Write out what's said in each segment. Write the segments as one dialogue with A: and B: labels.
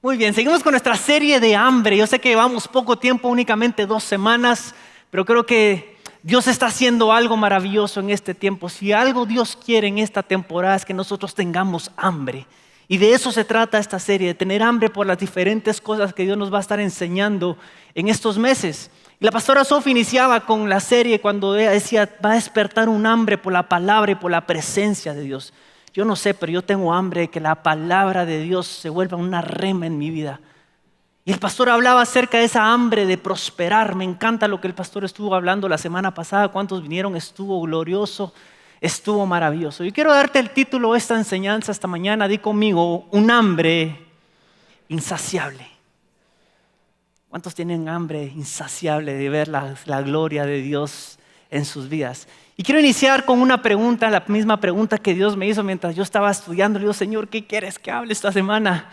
A: Muy bien, seguimos con nuestra serie de hambre. Yo sé que llevamos poco tiempo, únicamente 2 semanas, pero creo que Dios está haciendo algo maravilloso en este tiempo. Si algo Dios quiere en esta temporada es que nosotros tengamos hambre. Y de eso se trata esta serie, de tener hambre por las diferentes cosas que Dios nos va a estar enseñando en estos meses. Y la pastora Sophie iniciaba con la serie cuando ella decía, va a despertar un hambre por la palabra y por la presencia de Dios. Yo no sé, pero yo tengo hambre de que la palabra de Dios se vuelva una rema en mi vida. Y el pastor hablaba acerca de esa hambre de prosperar. Me encanta lo que el pastor estuvo hablando la semana pasada. ¿Cuántos vinieron? Estuvo glorioso, estuvo maravilloso. Yo quiero darte el título de esta enseñanza esta mañana. Di conmigo, un hambre insaciable. ¿Cuántos tienen hambre insaciable de ver la gloria de Dios en sus vidas? Y quiero iniciar con una pregunta, la misma pregunta que Dios me hizo mientras yo estaba estudiando. Le digo, Señor, ¿qué quieres que hable esta semana?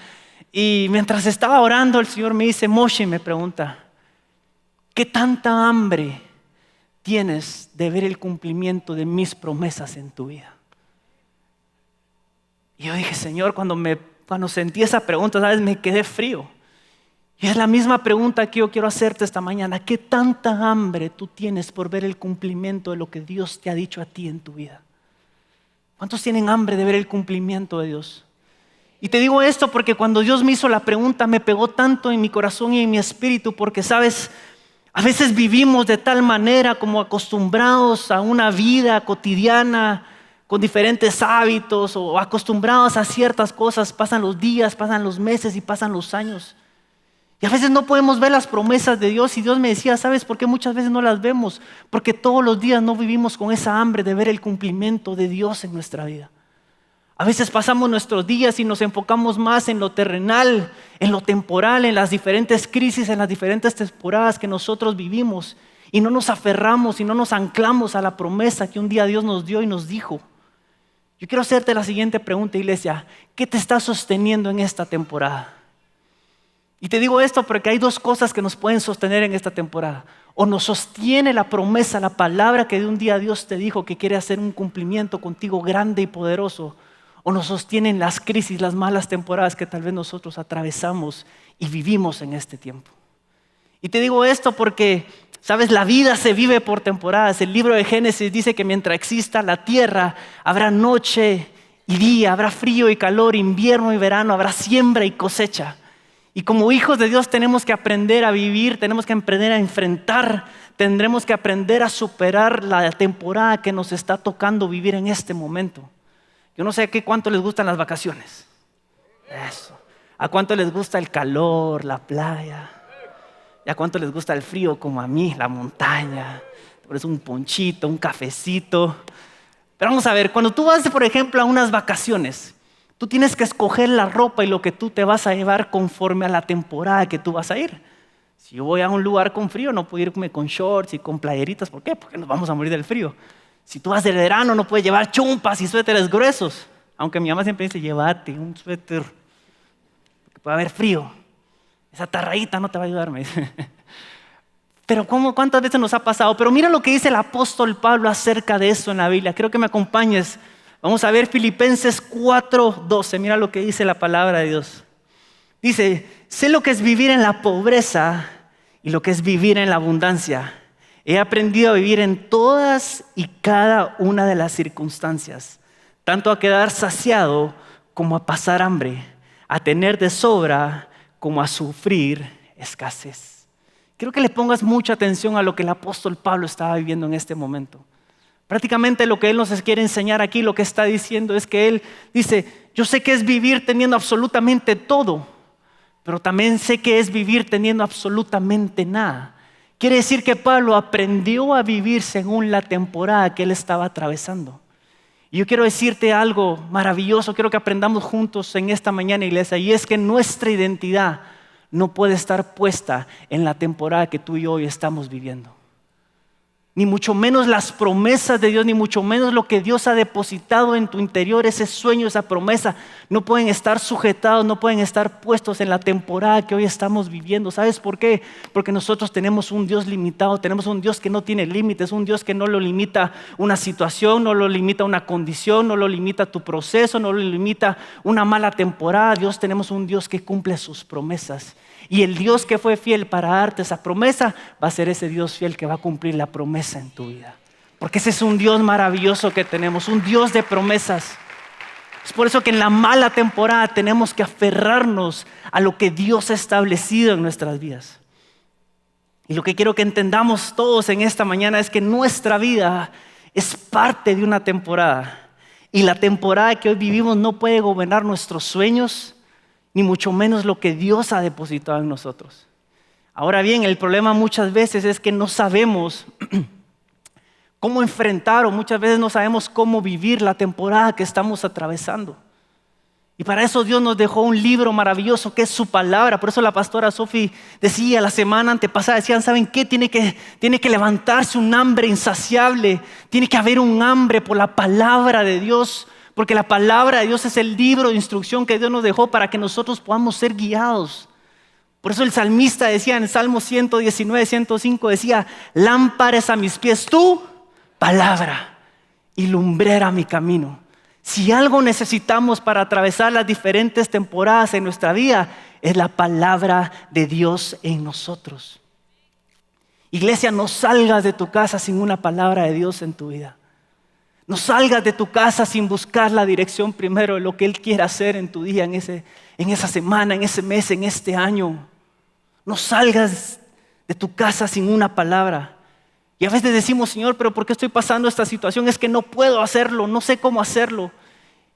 A: Y mientras estaba orando, el Señor me dice, Moshe, me pregunta, ¿qué tanta hambre tienes de ver el cumplimiento de mis promesas en tu vida? Y yo dije, Señor, cuando sentí esa pregunta, ¿sabes? Me quedé frío. Y es la misma pregunta que yo quiero hacerte esta mañana. ¿Qué tanta hambre tú tienes por ver el cumplimiento de lo que Dios te ha dicho a ti en tu vida? ¿Cuántos tienen hambre de ver el cumplimiento de Dios? Y te digo esto porque cuando Dios me hizo la pregunta me pegó tanto en mi corazón y en mi espíritu, porque sabes, a veces vivimos de tal manera como acostumbrados a una vida cotidiana con diferentes hábitos o acostumbrados a ciertas cosas. Pasan los días, pasan los meses y pasan los años. Y a veces no podemos ver las promesas de Dios. Y Dios me decía, ¿sabes por qué muchas veces no las vemos? Porque todos los días no vivimos con esa hambre de ver el cumplimiento de Dios en nuestra vida. A veces pasamos nuestros días y nos enfocamos más en lo terrenal, en lo temporal, en las diferentes crisis, en las diferentes temporadas que nosotros vivimos. Y no nos aferramos y no nos anclamos a la promesa que un día Dios nos dio y nos dijo. Yo quiero hacerte la siguiente pregunta, iglesia. ¿Qué te está sosteniendo en esta temporada? Y te digo esto porque hay 2 cosas que nos pueden sostener en esta temporada. O nos sostiene la promesa, la palabra que de un día Dios te dijo que quiere hacer un cumplimiento contigo grande y poderoso. O nos sostienen las crisis, las malas temporadas que tal vez nosotros atravesamos y vivimos en este tiempo. Y te digo esto porque, sabes, la vida se vive por temporadas. El libro de Génesis dice que mientras exista la tierra, habrá noche y día, habrá frío y calor, invierno y verano, habrá siembra y cosecha. Y como hijos de Dios tenemos que aprender a vivir, tenemos que aprender a enfrentar, tendremos que aprender a superar la temporada que nos está tocando vivir en este momento. Yo no sé cuánto les gustan las vacaciones. Eso. ¿A cuánto les gusta el calor, la playa? ¿Y a cuánto les gusta el frío como a mí, la montaña? Te pones un ponchito, un cafecito. Pero vamos a ver, cuando tú vas, por ejemplo, a unas vacaciones, tú tienes que escoger la ropa y lo que tú te vas a llevar conforme a la temporada que tú vas a ir. Si yo voy a un lugar con frío, no puedo irme con shorts y con playeritas. ¿Por qué? Porque nos vamos a morir del frío. Si tú vas de verano, no puedes llevar chumpas y suéteres gruesos. Aunque mi mamá siempre dice, llévate un suéter, porque puede haber frío. Esa tarraíta no te va a ayudar, me dice. Pero ¿cuántas veces nos ha pasado? Pero mira lo que dice el apóstol Pablo acerca de eso en la Biblia. Quiero que me acompañes. Vamos a ver Filipenses 4:12. Mira lo que dice la palabra de Dios. Dice, sé lo que es vivir en la pobreza y lo que es vivir en la abundancia. He aprendido a vivir en todas y cada una de las circunstancias, tanto a quedar saciado como a pasar hambre, a tener de sobra como a sufrir escasez. Quiero que le pongas mucha atención a lo que el apóstol Pablo estaba viviendo en este momento. Prácticamente lo que él nos quiere enseñar aquí, lo que está diciendo es que él dice, yo sé que es vivir teniendo absolutamente todo, pero también sé que es vivir teniendo absolutamente nada. Quiere decir que Pablo aprendió a vivir según la temporada que él estaba atravesando. Y yo quiero decirte algo maravilloso, quiero que aprendamos juntos en esta mañana, iglesia, y es que nuestra identidad no puede estar puesta en la temporada que tú y yo hoy estamos viviendo. ni mucho menos las promesas de Dios, ni mucho menos lo que Dios ha depositado en tu interior, ese sueño, esa promesa, no pueden estar sujetados, no pueden estar puestos en la temporada que hoy estamos viviendo. ¿Sabes por qué? Porque nosotros tenemos un Dios limitado, tenemos un Dios que no tiene límites, un Dios que no lo limita una situación, no lo limita una condición, no lo limita tu proceso, no lo limita una mala temporada. Tenemos un Dios que cumple sus promesas. Y el Dios que fue fiel para darte esa promesa va a ser ese Dios fiel que va a cumplir la promesa en tu vida. Porque ese es un Dios maravilloso que tenemos, un Dios de promesas. Es por eso que en la mala temporada tenemos que aferrarnos a lo que Dios ha establecido en nuestras vidas. Y lo que quiero que entendamos todos en esta mañana es que nuestra vida es parte de una temporada. Y la temporada que hoy vivimos no puede gobernar nuestros sueños, ni mucho menos lo que Dios ha depositado en nosotros. Ahora bien, el problema muchas veces es que no sabemos cómo enfrentar, o muchas veces no sabemos cómo vivir la temporada que estamos atravesando. Y para eso Dios nos dejó un libro maravilloso que es su palabra. Por eso la pastora Sofi decía la semana antepasada, decían, ¿saben qué? Tiene que levantarse un hambre insaciable, tiene que haber un hambre por la palabra de Dios. Porque la palabra de Dios es el libro de instrucción que Dios nos dejó para que nosotros podamos ser guiados. Por eso el salmista decía en el Salmo 119, 105, decía, lámpara es a mis pies tu palabra y lumbrera mi camino. Si algo necesitamos para atravesar las diferentes temporadas en nuestra vida, es la palabra de Dios en nosotros. Iglesia, no salgas de tu casa sin una palabra de Dios en tu vida. No salgas de tu casa sin buscar la dirección primero de lo que Él quiere hacer en tu día, en esa semana, en ese mes, en este año. No salgas de tu casa sin una palabra. Y a veces decimos, Señor, pero ¿por qué estoy pasando esta situación? Es que no puedo hacerlo, no sé cómo hacerlo.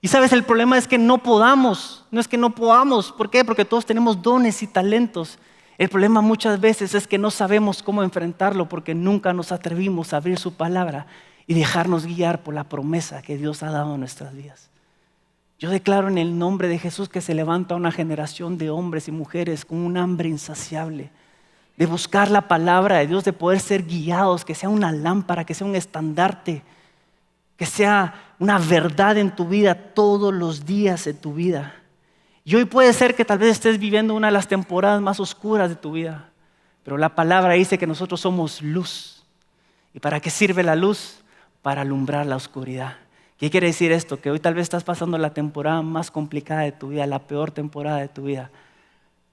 A: Y sabes, el problema es que no podamos, no es que no podamos. ¿Por qué? Porque todos tenemos dones y talentos. El problema muchas veces es que no sabemos cómo enfrentarlo porque nunca nos atrevimos a abrir su palabra y dejarnos guiar por la promesa que Dios ha dado en nuestras vidas. Yo declaro en el nombre de Jesús que se levanta una generación de hombres y mujeres con un hambre insaciable de buscar la palabra de Dios, de poder ser guiados, que sea una lámpara, que sea un estandarte, que sea una verdad en tu vida todos los días de tu vida. Y hoy puede ser que tal vez estés viviendo una de las temporadas más oscuras de tu vida, pero la palabra dice que nosotros somos luz. ¿Y para qué sirve la luz? Para alumbrar la oscuridad. ¿Qué quiere decir esto? Que hoy tal vez estás pasando la temporada más complicada de tu vida, la peor temporada de tu vida.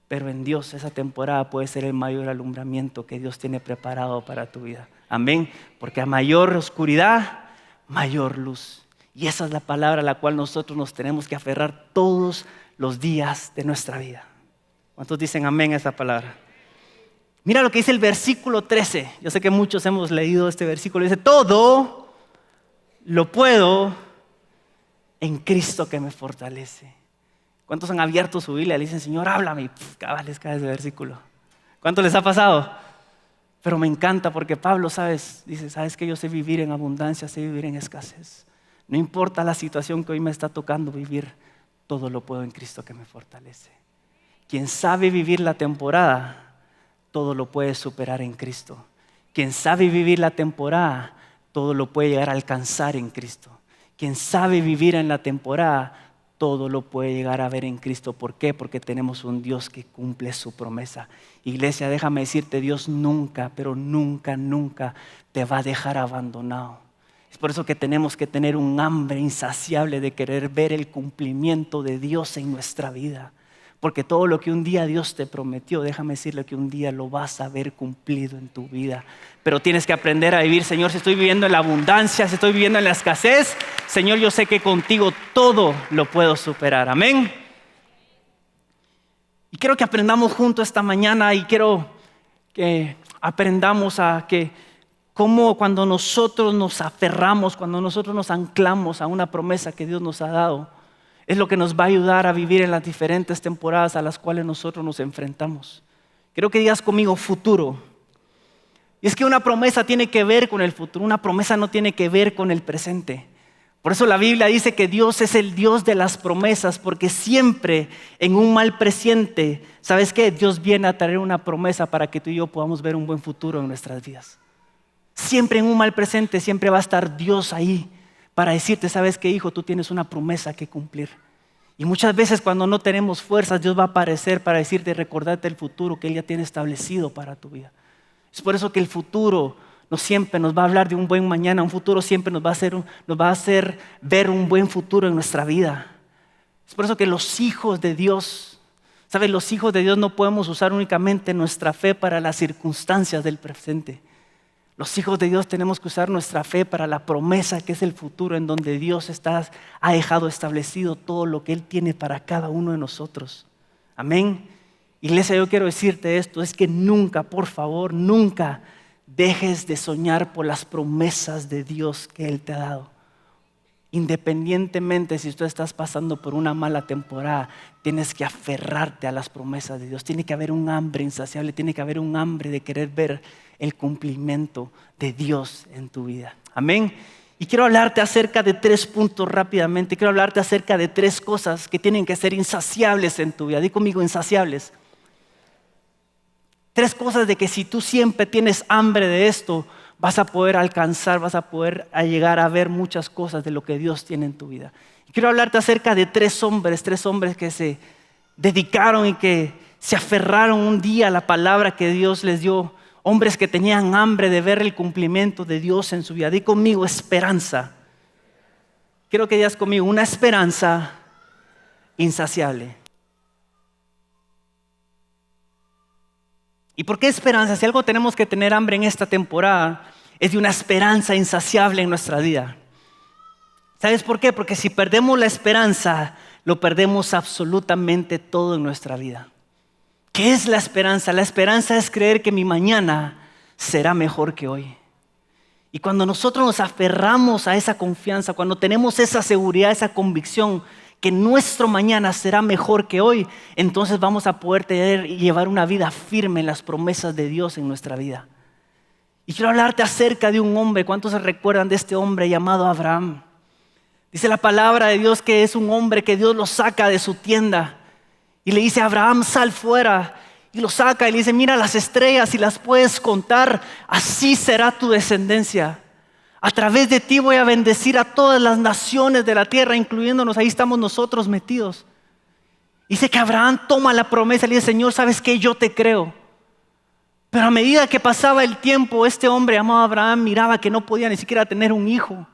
A: Pero en Dios esa temporada puede ser el mayor alumbramiento que Dios tiene preparado para tu vida. Amén. Porque a mayor oscuridad, mayor luz. Y esa es la palabra a la cual nosotros nos tenemos que aferrar todos los días de nuestra vida. ¿Cuántos dicen amén a esa palabra? Mira lo que dice el versículo 13. Yo sé que muchos hemos leído este versículo. Dice, todo lo puedo en Cristo que me fortalece. ¿Cuántos han abierto su Biblia y le dicen, Señor, háblame? Y cabal, les cae ese versículo. ¿Cuánto les ha pasado? Pero me encanta porque Pablo, dice, ¿sabes que yo sé vivir en abundancia, sé vivir en escasez? No importa la situación que hoy me está tocando vivir, todo lo puedo en Cristo que me fortalece. Quien sabe vivir la temporada, todo lo puede superar en Cristo. Quien sabe vivir la temporada, todo lo puede llegar a alcanzar en Cristo. Quien sabe vivir en la temporada, todo lo puede llegar a ver en Cristo. ¿Por qué? Porque tenemos un Dios que cumple su promesa. Iglesia, déjame decirte, Dios nunca, pero nunca, nunca te va a dejar abandonado. Es por eso que tenemos que tener un hambre insaciable de querer ver el cumplimiento de Dios en nuestra vida. Porque todo lo que un día Dios te prometió, déjame decirle que un día lo vas a ver cumplido en tu vida. Pero tienes que aprender a vivir, Señor, si estoy viviendo en la abundancia, si estoy viviendo en la escasez, Señor, yo sé que contigo todo lo puedo superar. Amén. Y quiero que aprendamos juntos esta mañana y quiero que aprendamos a que cómo cuando nosotros nos aferramos, cuando nosotros nos anclamos a una promesa que Dios nos ha dado, es lo que nos va a ayudar a vivir en las diferentes temporadas a las cuales nosotros nos enfrentamos. Quiero que digas conmigo futuro. Y es que una promesa tiene que ver con el futuro, una promesa no tiene que ver con el presente. Por eso la Biblia dice que Dios es el Dios de las promesas, porque siempre en un mal presente, ¿sabes qué? Dios viene a traer una promesa para que tú y yo podamos ver un buen futuro en nuestras vidas. Siempre en un mal presente, siempre va a estar Dios ahí para decirte, ¿sabes qué, hijo? Tú tienes una promesa que cumplir. Y muchas veces cuando no tenemos fuerzas, Dios va a aparecer para decirte, recordarte el futuro que Él ya tiene establecido para tu vida. Es por eso que el futuro no siempre nos va a hablar de un buen mañana. Un futuro siempre nos va a hacer ver un buen futuro en nuestra vida. Es por eso que los hijos de Dios, ¿sabes? Los hijos de Dios no podemos usar únicamente nuestra fe para las circunstancias del presente. Los hijos de Dios tenemos que usar nuestra fe para la promesa que es el futuro, en donde Dios ha dejado establecido todo lo que Él tiene para cada uno de nosotros. Amén. Iglesia, yo quiero decirte esto, es que nunca, por favor, nunca dejes de soñar por las promesas de Dios que Él te ha dado. Independientemente si tú estás pasando por una mala temporada, tienes que aferrarte a las promesas de Dios. Tiene que haber un hambre insaciable, tiene que haber un hambre de querer ver el cumplimiento de Dios en tu vida. Amén. Y quiero hablarte acerca de 3 puntos rápidamente. Quiero hablarte acerca de 3 cosas que tienen que ser insaciables en tu vida. Di conmigo, insaciables. 3 cosas de que si tú siempre tienes hambre de esto, vas a poder alcanzar, vas a poder llegar a ver muchas cosas de lo que Dios tiene en tu vida. Y quiero hablarte acerca de 3 hombres que se dedicaron y que se aferraron un día a la palabra que Dios les dio. Hombres que tenían hambre de ver el cumplimiento de Dios en su vida. Di conmigo, esperanza. Quiero que digas conmigo, una esperanza insaciable. ¿Y por qué esperanza? Si algo tenemos que tener hambre en esta temporada, es de una esperanza insaciable en nuestra vida. ¿Sabes por qué? Porque si perdemos la esperanza, lo perdemos absolutamente todo en nuestra vida. ¿Qué es la esperanza? La esperanza es creer que mi mañana será mejor que hoy. Y cuando nosotros nos aferramos a esa confianza, cuando tenemos esa seguridad, esa convicción que nuestro mañana será mejor que hoy, entonces vamos a poder tener y llevar una vida firme en las promesas de Dios en nuestra vida. Y quiero hablarte acerca de un hombre. ¿Cuántos se recuerdan de este hombre llamado Abraham? Dice la palabra de Dios que es un hombre que Dios lo saca de su tienda y le dice, Abraham, sal fuera. Y lo saca y le dice, mira las estrellas, si las puedes contar, así será tu descendencia. A través de ti voy a bendecir a todas las naciones de la tierra, incluyéndonos, ahí estamos nosotros metidos. Dice que Abraham toma la promesa y le dice, Señor, ¿sabes qué? Yo te creo. Pero a medida que pasaba el tiempo, este hombre llamado Abraham miraba que no podía ni siquiera tener un hijo.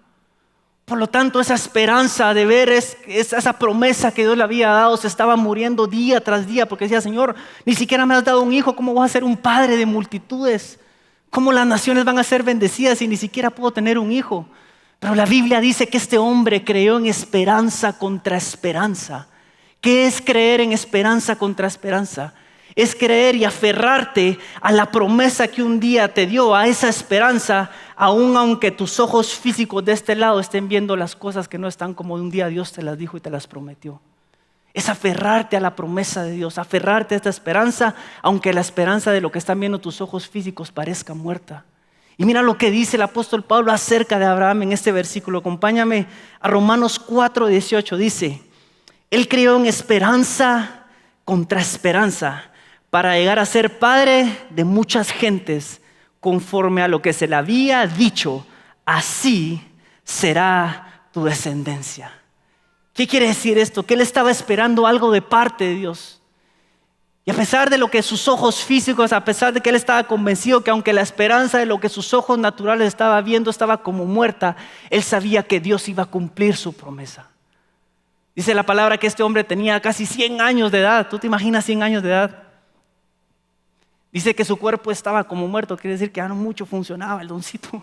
A: Por lo tanto, esa esperanza de ver esa promesa que Dios le había dado se estaba muriendo día tras día, porque decía, Señor, ni siquiera me has dado un hijo, ¿cómo voy a ser un padre de multitudes? ¿Cómo las naciones van a ser bendecidas si ni siquiera puedo tener un hijo? Pero la Biblia dice que este hombre creyó en esperanza contra esperanza. ¿Qué es creer en esperanza contra esperanza? Es creer y aferrarte a la promesa que un día te dio, a esa esperanza, aun aunque tus ojos físicos de este lado estén viendo las cosas que no están como un día Dios te las dijo y te las prometió. Es aferrarte a la promesa de Dios, aferrarte a esta esperanza, aunque la esperanza de lo que están viendo tus ojos físicos parezca muerta. Y mira lo que dice el apóstol Pablo acerca de Abraham en este versículo. Acompáñame a Romanos 4:18. Dice, él creyó en esperanza contra esperanza, para llegar a ser padre de muchas gentes, conforme a lo que se le había dicho, así será tu descendencia. ¿Qué quiere decir esto? Que él estaba esperando algo de parte de Dios. Y a pesar de lo que sus ojos físicos, a pesar de que él estaba convencido que aunque la esperanza de lo que sus ojos naturales estaba viendo estaba como muerta, él sabía que Dios iba a cumplir su promesa. Dice la palabra que este hombre tenía casi 100 años de edad. ¿Tú te imaginas 100 años de edad? Dice que su cuerpo estaba como muerto, quiere decir que ya no mucho funcionaba el doncito.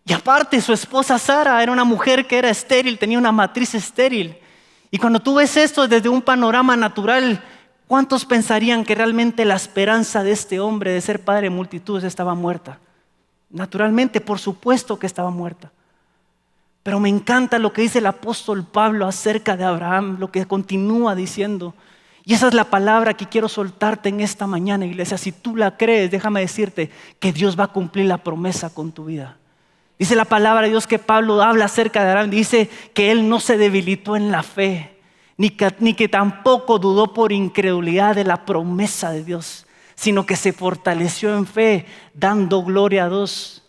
A: Y aparte su esposa Sara era una mujer que era estéril, tenía una matriz estéril. Y cuando tú ves esto desde un panorama natural, ¿cuántos pensarían que realmente la esperanza de este hombre de ser padre de multitudes estaba muerta? Naturalmente, por supuesto que estaba muerta. Pero me encanta lo que dice el apóstol Pablo acerca de Abraham, lo que continúa diciendo. Y esa es la palabra que quiero soltarte en esta mañana, iglesia. Si tú la crees, déjame decirte que Dios va a cumplir la promesa con tu vida. Dice la palabra de Dios que Pablo habla acerca de Abraham. Dice que él no se debilitó en la fe, ni que tampoco dudó por incredulidad de la promesa de Dios, sino que se fortaleció en fe, dando gloria a Dios,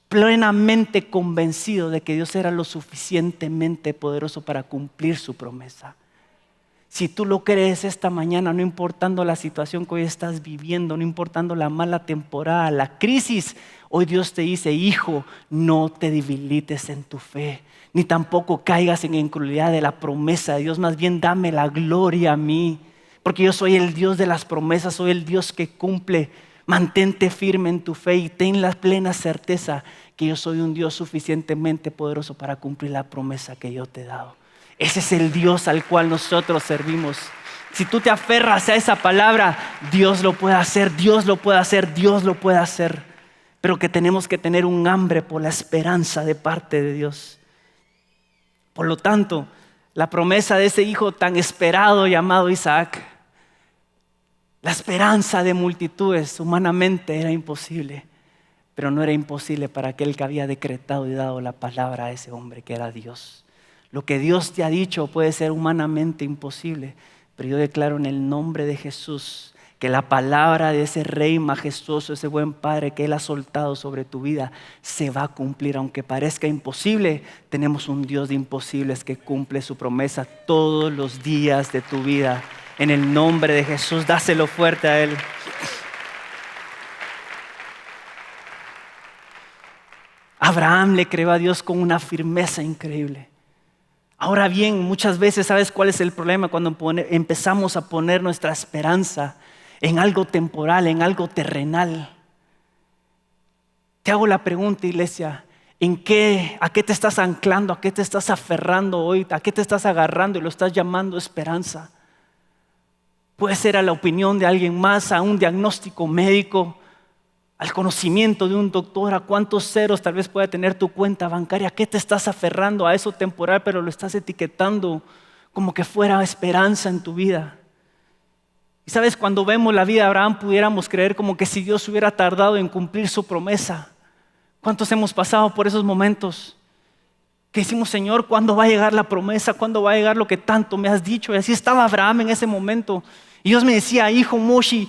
A: plenamente convencido de que Dios era lo suficientemente poderoso para cumplir su promesa. Si tú lo crees esta mañana, no importando la situación que hoy estás viviendo, no importando la mala temporada, la crisis, hoy Dios te dice: hijo, no te debilites en tu fe, ni tampoco caigas en incredulidad de la promesa de Dios. Más bien dame la gloria a mí, porque yo soy el Dios de las promesas, soy el Dios que cumple. Mantente firme en tu fe y ten la plena certeza que yo soy un Dios suficientemente poderoso para cumplir la promesa que yo te he dado. Ese es el Dios al cual nosotros servimos. Si tú te aferras a esa palabra, Dios lo puede hacer, Dios lo puede hacer, Dios lo puede hacer. Pero que tenemos que tener un hambre por la esperanza de parte de Dios. Por lo tanto, la promesa de ese hijo tan esperado llamado Isaac, la esperanza de multitudes, humanamente era imposible, pero no era imposible para aquel que había decretado y dado la palabra a ese hombre que era Dios. Lo que Dios te ha dicho puede ser humanamente imposible, pero yo declaro en el nombre de Jesús que la palabra de ese Rey majestuoso, ese buen Padre que Él ha soltado sobre tu vida, se va a cumplir. Aunque parezca imposible, tenemos un Dios de imposibles que cumple su promesa todos los días de tu vida. En el nombre de Jesús, dáselo fuerte a Él. Abraham le creyó a Dios con una firmeza increíble. Ahora bien, muchas veces, ¿sabes cuál es el problema? Cuando empezamos a poner nuestra esperanza en algo temporal, en algo terrenal. Te hago la pregunta, iglesia: ¿a qué te estás anclando? ¿A qué te estás aferrando hoy? ¿A qué te estás agarrando y lo estás llamando esperanza? Puede ser a la opinión de alguien más, a un diagnóstico médico, al conocimiento de un doctor, a cuántos ceros tal vez pueda tener tu cuenta bancaria. ¿A qué te estás aferrando? A eso temporal, pero lo estás etiquetando como que fuera esperanza en tu vida. Y sabes, cuando vemos la vida de Abraham, pudiéramos creer como que si Dios hubiera tardado en cumplir su promesa. ¿Cuántos hemos pasado por esos momentos? Que decimos: Señor, ¿cuándo va a llegar la promesa? ¿Cuándo va a llegar lo que tanto me has dicho? Y así estaba Abraham en ese momento. Y Dios me decía: hijo Moshi,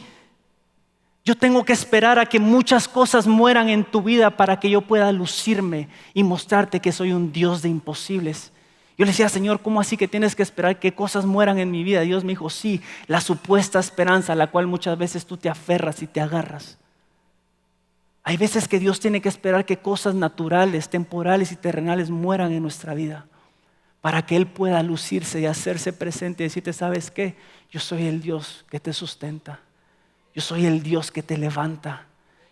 A: yo tengo que esperar a que muchas cosas mueran en tu vida para que yo pueda lucirme y mostrarte que soy un Dios de imposibles. Yo le decía: Señor, ¿cómo así que tienes que esperar que cosas mueran en mi vida? Dios me dijo: sí, la supuesta esperanza a la cual muchas veces tú te aferras y te agarras. Hay veces que Dios tiene que esperar que cosas naturales, temporales y terrenales mueran en nuestra vida para que Él pueda lucirse y hacerse presente y decirte: ¿sabes qué? Yo soy el Dios que te sustenta. Yo soy el Dios que te levanta.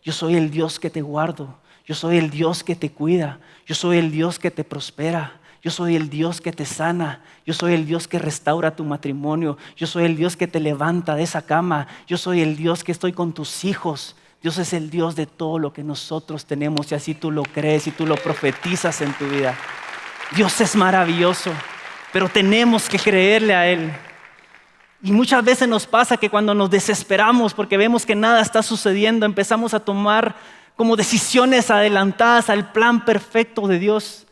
A: Yo soy el Dios que te guardo. Yo soy el Dios que te cuida. Yo soy el Dios que te prospera. Yo soy el Dios que te sana. Yo soy el Dios que restaura tu matrimonio. Yo soy el Dios que te levanta de esa cama. Yo soy el Dios que estoy con tus hijos. Dios es el Dios de todo lo que nosotros tenemos, y así tú lo crees y tú lo profetizas en tu vida. Dios es maravilloso, pero tenemos que creerle a Él. Y muchas veces nos pasa que cuando nos desesperamos porque vemos que nada está sucediendo, empezamos a tomar como decisiones adelantadas al plan perfecto de Dios.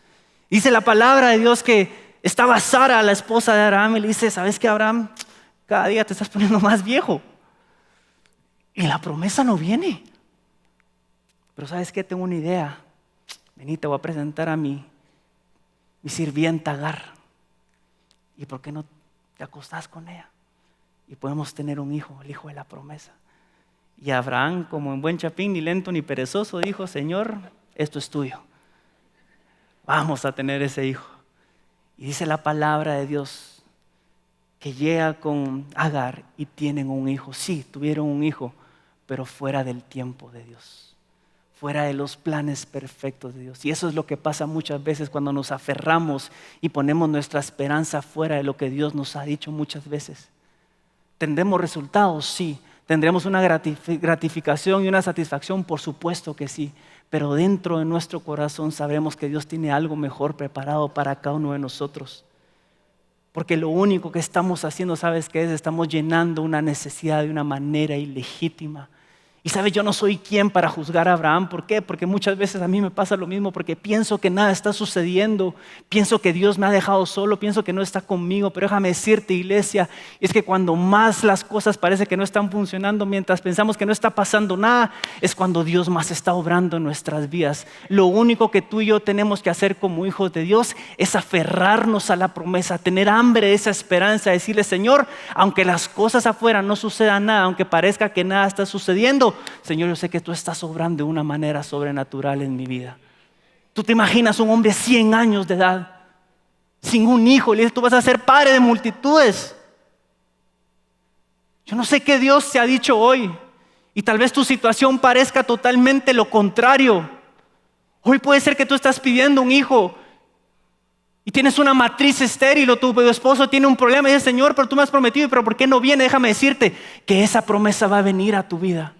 A: Dice la palabra de Dios que estaba Sara, la esposa de Abraham, y le dice: ¿sabes qué, Abraham? Cada día te estás poniendo más viejo y la promesa no viene. Pero ¿sabes qué? Tengo una idea. Vení, te voy a presentar a mi sirvienta Agar. ¿Y por qué no te acostás con ella? Y podemos tener un hijo, el hijo de la promesa. Y Abraham, como en buen chapín, ni lento ni perezoso, dijo: Señor, esto es tuyo. Vamos a tener ese hijo. Y dice la palabra de Dios que llega con Agar y tienen un hijo. Sí, tuvieron un hijo, pero fuera del tiempo de Dios, fuera de los planes perfectos de Dios. Y eso es lo que pasa muchas veces cuando nos aferramos y ponemos nuestra esperanza fuera de lo que Dios nos ha dicho muchas veces. ¿Tendremos resultados? Sí. ¿Tendremos una gratificación y una satisfacción? Por supuesto que sí. Pero dentro de nuestro corazón sabremos que Dios tiene algo mejor preparado para cada uno de nosotros. Porque lo único que estamos haciendo, ¿sabes qué es? Estamos llenando una necesidad de una manera ilegítima. Y sabes, yo no soy quien para juzgar a Abraham. ¿Por qué? Porque muchas veces a mí me pasa lo mismo, porque pienso que nada está sucediendo, pienso que Dios me ha dejado solo, pienso que no está conmigo. Pero déjame decirte, iglesia, es que cuando más las cosas parece que no están funcionando, mientras pensamos que no está pasando nada, es cuando Dios más está obrando en nuestras vidas. Lo único que tú y yo tenemos que hacer como hijos de Dios es aferrarnos a la promesa, tener hambre de esa esperanza, decirle: Señor, aunque las cosas afuera no sucedan nada, aunque parezca que nada está sucediendo, Señor, yo sé que tú estás obrando de una manera sobrenatural en mi vida. Tú te imaginas un hombre de 100 años de edad, sin un hijo, y le dices: tú vas a ser padre de multitudes. Yo no sé qué Dios te ha dicho hoy, y tal vez tu situación parezca totalmente lo contrario. Hoy puede ser que tú estás pidiendo un hijo y tienes una matriz estéril, o tu esposo tiene un problema y dices: Señor, pero tú me has prometido, pero ¿por qué no viene? Déjame decirte que esa promesa va a venir a tu vida.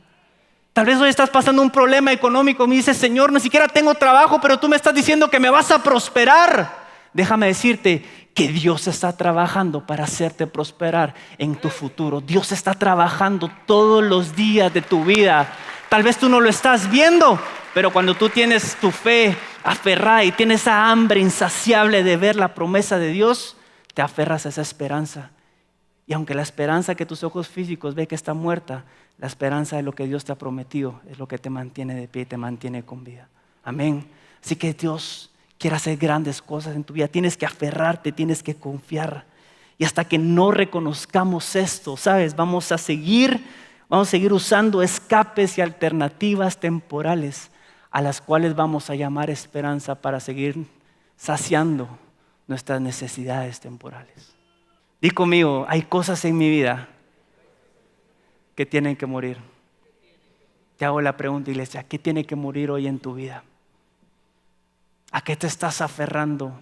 A: Tal vez hoy estás pasando un problema económico y me dices: Señor, ni siquiera tengo trabajo, pero tú me estás diciendo que me vas a prosperar. Déjame decirte que Dios está trabajando para hacerte prosperar en tu futuro. Dios está trabajando todos los días de tu vida. Tal vez tú no lo estás viendo, pero cuando tú tienes tu fe aferrada y tienes esa hambre insaciable de ver la promesa de Dios, te aferras a esa esperanza. Y aunque la esperanza que tus ojos físicos ven que está muerta, la esperanza de lo que Dios te ha prometido es lo que te mantiene de pie y te mantiene con vida. Amén. Así que Dios quiere hacer grandes cosas en tu vida. Tienes que aferrarte, tienes que confiar. Y hasta que no reconozcamos esto, ¿sabes? Vamos a seguir usando escapes y alternativas temporales a las cuales vamos a llamar esperanza para seguir saciando nuestras necesidades temporales. Di conmigo: hay cosas en mi vida que tienen que morir. Te hago la pregunta, iglesia: ¿qué tiene que morir hoy en tu vida? ¿A qué te estás aferrando?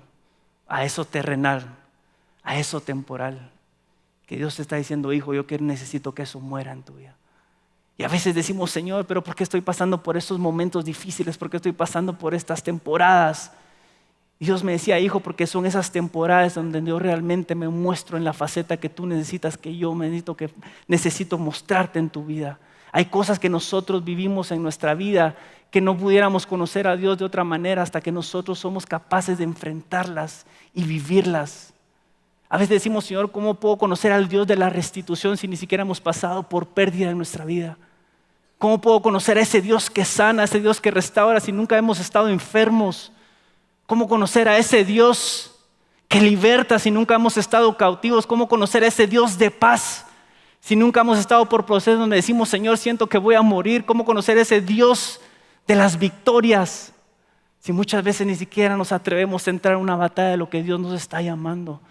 A: A eso terrenal, a eso temporal. Que Dios te está diciendo: hijo, yo necesito que eso muera en tu vida. Y a veces decimos: Señor, pero ¿por qué estoy pasando por estos momentos difíciles? ¿Por qué estoy pasando por estas temporadas? Y Dios me decía: hijo, porque son esas temporadas donde yo realmente me muestro en la faceta que tú necesitas, que yo necesito mostrarte en tu vida. Hay cosas que nosotros vivimos en nuestra vida que no pudiéramos conocer a Dios de otra manera hasta que nosotros somos capaces de enfrentarlas y vivirlas. A veces decimos: Señor, ¿cómo puedo conocer al Dios de la restitución si ni siquiera hemos pasado por pérdida en nuestra vida? ¿Cómo puedo conocer a ese Dios que sana, a ese Dios que restaura si nunca hemos estado enfermos? ¿Cómo conocer a ese Dios que liberta si nunca hemos estado cautivos? ¿Cómo conocer a ese Dios de paz si nunca hemos estado por procesos donde decimos: Señor, siento que voy a morir? ¿Cómo conocer a ese Dios de las victorias si muchas veces ni siquiera nos atrevemos a entrar en una batalla de lo que Dios nos está llamando?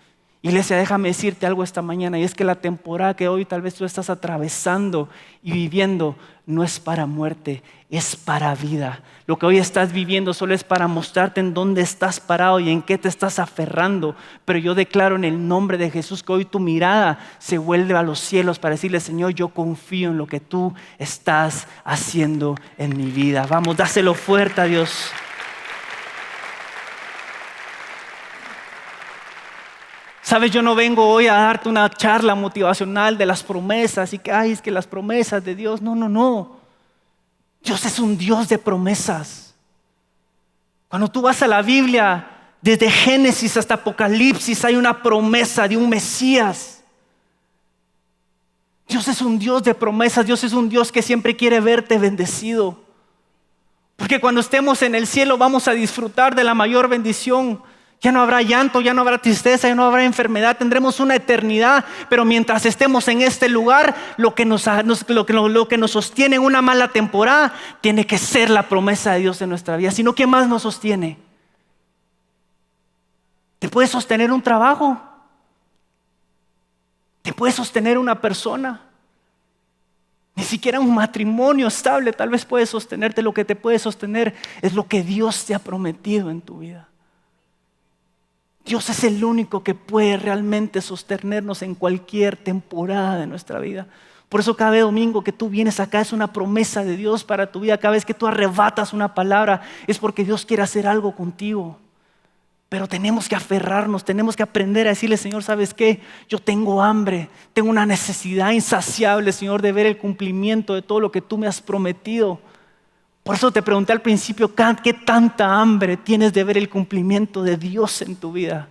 A: Iglesia, déjame decirte algo esta mañana, y es que la temporada que hoy tal vez tú estás atravesando y viviendo no es para muerte, es para vida. Lo que hoy estás viviendo solo es para mostrarte en dónde estás parado y en qué te estás aferrando. Pero yo declaro en el nombre de Jesús que hoy tu mirada se vuelve a los cielos para decirle: Señor, yo confío en lo que tú estás haciendo en mi vida. Vamos, dáselo fuerte a Dios. Sabes, yo no vengo hoy a darte una charla motivacional de las promesas y que es que las promesas de Dios. No. Dios es un Dios de promesas. Cuando tú vas a la Biblia, desde Génesis hasta Apocalipsis, hay una promesa de un Mesías. Dios es un Dios de promesas. Dios es un Dios que siempre quiere verte bendecido. Porque cuando estemos en el cielo vamos a disfrutar de la mayor bendición. Ya no habrá llanto, ya no habrá tristeza, ya no habrá enfermedad. Tendremos una eternidad. Pero mientras estemos en este lugar, lo que nos sostiene en una mala temporada tiene que ser la promesa de Dios en nuestra vida. Si no, ¿qué más nos sostiene? ¿Te puede sostener un trabajo? ¿Te puede sostener una persona? Ni siquiera un matrimonio estable tal vez puede sostenerte. Lo que te puede sostener es lo que Dios te ha prometido en tu vida. Dios es el único que puede realmente sostenernos en cualquier temporada de nuestra vida. Por eso cada domingo que tú vienes acá es una promesa de Dios para tu vida. Cada vez que tú arrebatas una palabra es porque Dios quiere hacer algo contigo. Pero tenemos que aferrarnos, tenemos que aprender a decirle, Señor, ¿sabes qué? Yo tengo hambre, tengo una necesidad insaciable, Señor, de ver el cumplimiento de todo lo que tú me has prometido. Por eso te pregunté al principio, ¿qué tanta hambre tienes de ver el cumplimiento de Dios en tu vida?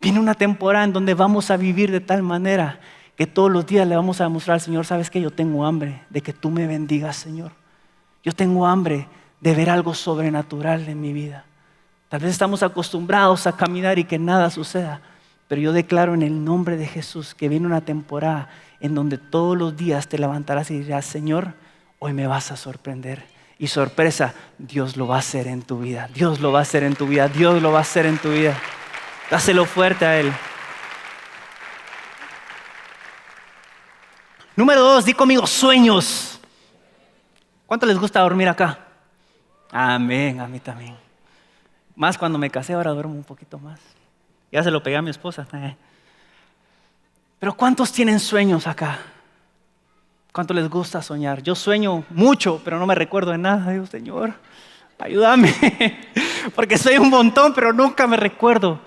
A: Viene una temporada en donde vamos a vivir de tal manera que todos los días le vamos a demostrar al Señor, ¿sabes qué? Yo tengo hambre de que tú me bendigas, Señor. Yo tengo hambre de ver algo sobrenatural en mi vida. Tal vez estamos acostumbrados a caminar y que nada suceda, pero yo declaro en el nombre de Jesús que viene una temporada en donde todos los días te levantarás y dirás, Señor, hoy me vas a sorprender. Y sorpresa, Dios lo va a hacer en tu vida. Dios lo va a hacer en tu vida. Dios lo va a hacer en tu vida. Dáselo fuerte a Él. Número 2, di conmigo, sueños. ¿Cuánto les gusta dormir acá? Amén, a mí también. Más cuando me casé, ahora duermo un poquito más. Ya se lo pegué a mi esposa. Pero ¿cuántos tienen sueños acá? ¿Cuánto les gusta soñar? Yo sueño mucho, pero no me recuerdo de nada. Digo, Señor, ayúdame. Porque soy un montón, pero nunca me recuerdo.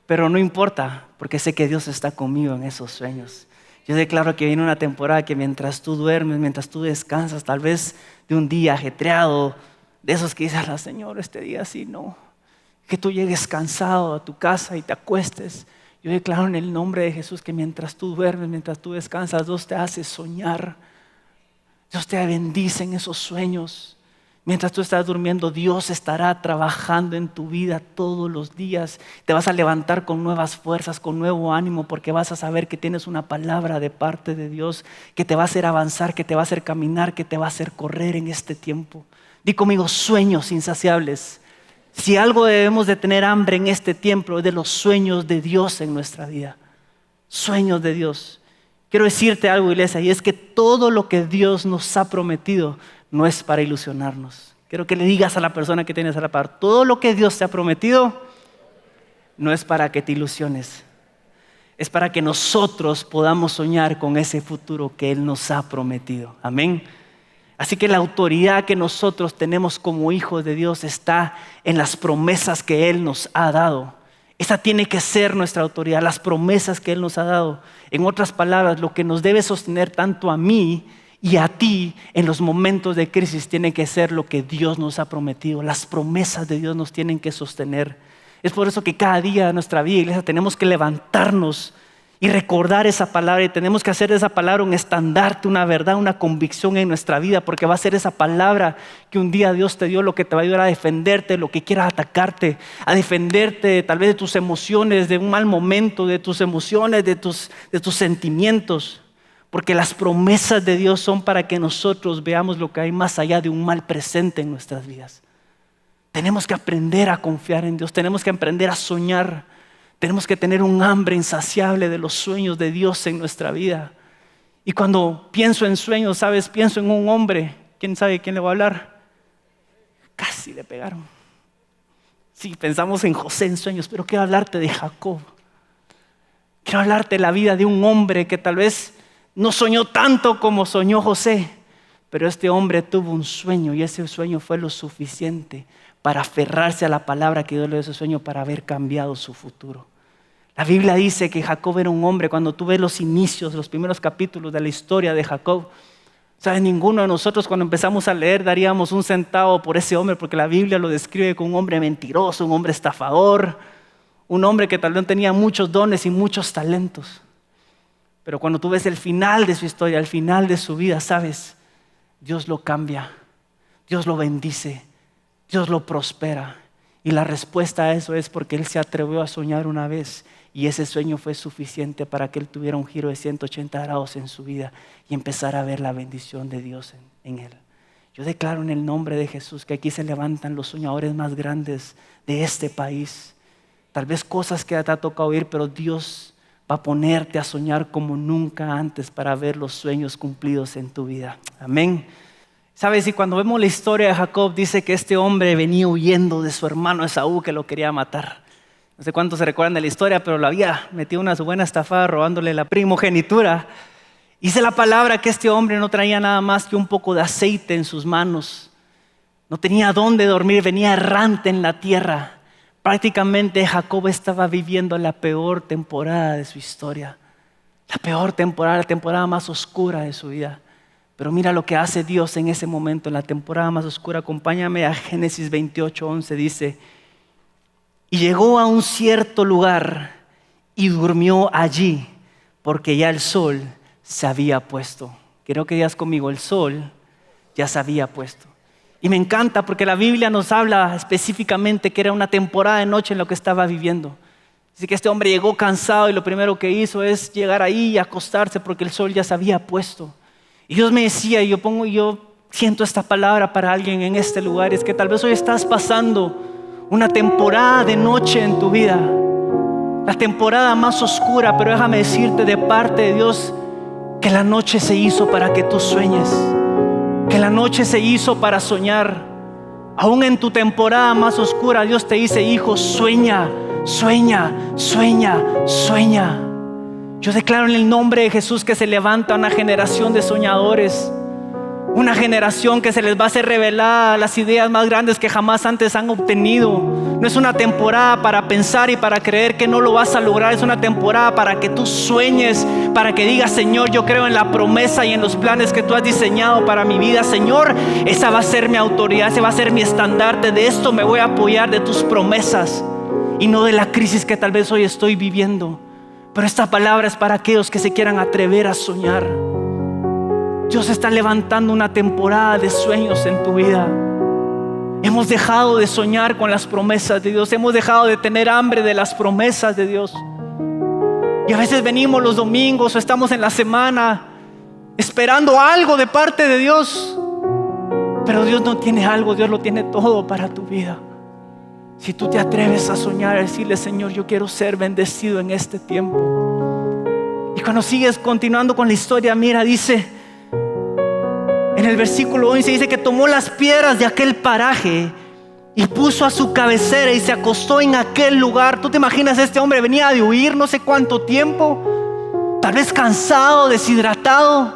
A: Pero no importa, porque sé que Dios está conmigo en esos sueños. Yo declaro que viene una temporada que mientras tú duermes, mientras tú descansas, tal vez de un día ajetreado, de esos que dices, Señor, este día sí, no. Que tú llegues cansado a tu casa y te acuestes. Yo declaro en el nombre de Jesús que mientras tú duermes, mientras tú descansas, Dios te hace soñar. Dios te bendice en esos sueños. Mientras tú estás durmiendo, Dios estará trabajando en tu vida todos los días. Te vas a levantar con nuevas fuerzas, con nuevo ánimo, porque vas a saber que tienes una palabra de parte de Dios que te va a hacer avanzar, que te va a hacer caminar, que te va a hacer correr en este tiempo. Di conmigo, sueños insaciables. Si algo debemos de tener hambre en este tiempo es de los sueños de Dios en nuestra vida. Sueños de Dios. Quiero decirte algo, iglesia, y es que todo lo que Dios nos ha prometido no es para ilusionarnos. Quiero que le digas a la persona que tienes a la par, todo lo que Dios te ha prometido no es para que te ilusiones. Es para que nosotros podamos soñar con ese futuro que Él nos ha prometido. Amén. Así que la autoridad que nosotros tenemos como hijos de Dios está en las promesas que Él nos ha dado. Esa tiene que ser nuestra autoridad, las promesas que Él nos ha dado. En otras palabras, lo que nos debe sostener tanto a mí y a ti en los momentos de crisis tiene que ser lo que Dios nos ha prometido. Las promesas de Dios nos tienen que sostener. Es por eso que cada día de nuestra vida, iglesia, tenemos que levantarnos y recordar esa palabra, y tenemos que hacer de esa palabra un estandarte, una verdad, una convicción en nuestra vida, porque va a ser esa palabra que un día Dios te dio, lo que te va a ayudar a defenderte, lo que quiera atacarte, a defenderte tal vez de tus emociones, de un mal momento, de tus emociones, de tus sentimientos, porque las promesas de Dios son para que nosotros veamos lo que hay más allá de un mal presente en nuestras vidas. Tenemos que aprender a confiar en Dios, tenemos que aprender a soñar. Tenemos que tener un hambre insaciable de los sueños de Dios en nuestra vida. Y cuando pienso en sueños, ¿sabes? Pienso en un hombre. ¿Quién sabe quién le va a hablar? Casi le pegaron. Sí, pensamos en José en sueños, pero quiero hablarte de Jacob. Quiero hablarte de la vida de un hombre que tal vez no soñó tanto como soñó José. Pero este hombre tuvo un sueño y ese sueño fue lo suficiente para aferrarse a la palabra que Dios le dio ese sueño para haber cambiado su futuro. La Biblia dice que Jacob era un hombre, cuando tú ves los inicios, los primeros capítulos de la historia de Jacob, ¿sabes? Ninguno de nosotros cuando empezamos a leer daríamos un centavo por ese hombre, porque la Biblia lo describe como un hombre mentiroso, un hombre estafador, un hombre que tal vez tenía muchos dones y muchos talentos. Pero cuando tú ves el final de su historia, el final de su vida, ¿sabes? Dios lo cambia, Dios lo bendice, Dios lo prospera. Y la respuesta a eso es porque él se atrevió a soñar una vez y ese sueño fue suficiente para que él tuviera un giro de 180 grados en su vida y empezara a ver la bendición de Dios en él. Yo declaro en el nombre de Jesús que aquí se levantan los soñadores más grandes de este país. Tal vez cosas que te ha tocado oír, pero Dios va a ponerte a soñar como nunca antes para ver los sueños cumplidos en tu vida. Amén. ¿Sabes? Y cuando vemos la historia de Jacob, dice que este hombre venía huyendo de su hermano Esaú que lo quería matar. No sé cuántos se recuerdan de la historia, pero lo había metido una buena estafada robándole la primogenitura. Dice la palabra que este hombre no traía nada más que un poco de aceite en sus manos. No tenía dónde dormir, venía errante en la tierra. Prácticamente Jacob estaba viviendo la peor temporada de su historia. La peor temporada, la temporada más oscura de su vida. Pero mira lo que hace Dios en ese momento, en la temporada más oscura. Acompáñame a Génesis 28:11. Dice: y llegó a un cierto lugar y durmió allí, porque ya el sol se había puesto. Quiero que digas conmigo, el sol ya se había puesto. Y me encanta porque la Biblia nos habla específicamente que era una temporada de noche en lo que estaba viviendo. Así que este hombre llegó cansado y lo primero que hizo es llegar ahí y acostarse porque el sol ya se había puesto. Y Dios me decía, y yo siento esta palabra para alguien en este lugar, es que tal vez hoy estás pasando una temporada de noche en tu vida, la temporada más oscura, pero déjame decirte de parte de Dios que la noche se hizo para que tú sueñes, que la noche se hizo para soñar. Aún en tu temporada más oscura, Dios te dice: hijo, sueña, sueña, sueña, sueña. Yo declaro en el nombre de Jesús que se levanta una generación de soñadores, una generación que se les va a hacer revelar las ideas más grandes que jamás antes han obtenido. No es una temporada para pensar y para creer que no lo vas a lograr. Es una temporada para que tú sueñes, para que digas: Señor, yo creo en la promesa y en los planes que tú has diseñado para mi vida. Señor, esa va a ser mi autoridad, ese va a ser mi estandarte. De esto me voy a apoyar, de tus promesas y no de la crisis que tal vez hoy estoy viviendo. Pero esta palabra es para aquellos que se quieran atrever a soñar. Dios está levantando una temporada de sueños en tu vida. Hemos dejado de soñar con las promesas de Dios. Hemos dejado de tener hambre de las promesas de Dios. Y a veces venimos los domingos o estamos en la semana esperando algo de parte de Dios. Pero Dios no tiene algo, Dios lo tiene todo para tu vida. Si tú te atreves a soñar, a decirle: Señor, yo quiero ser bendecido en este tiempo. Y cuando sigues continuando con la historia, mira, dice en el versículo 11, dice que tomó las piedras de aquel paraje y puso a su cabecera y se acostó en aquel lugar. ¿Tú te imaginas? Este hombre venía de huir no sé cuánto tiempo, tal vez cansado, deshidratado,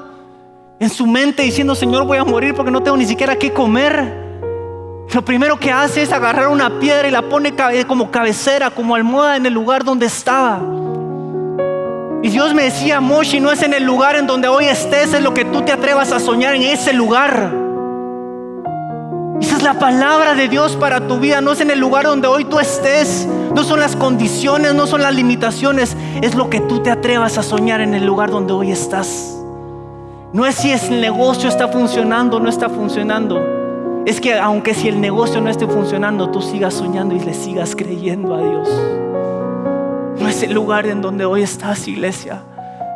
A: en su mente diciendo: Señor, voy a morir porque no tengo ni siquiera qué comer. Lo primero que hace es agarrar una piedra y la pone como cabecera, como almohada en el lugar donde estaba. Y Dios me decía: Moshi, no es en el lugar en donde hoy estés, es lo que tú te atrevas a soñar en ese lugar. Esa es la palabra de Dios para tu vida. No es en el lugar donde hoy tú estés, no son las condiciones, no son las limitaciones, es lo que tú te atrevas a soñar en el lugar donde hoy estás. No es si el negocio está funcionando o no está funcionando. Es que aunque si el negocio no esté funcionando, tú sigas soñando y le sigas creyendo a Dios. No es el lugar en donde hoy estás, iglesia.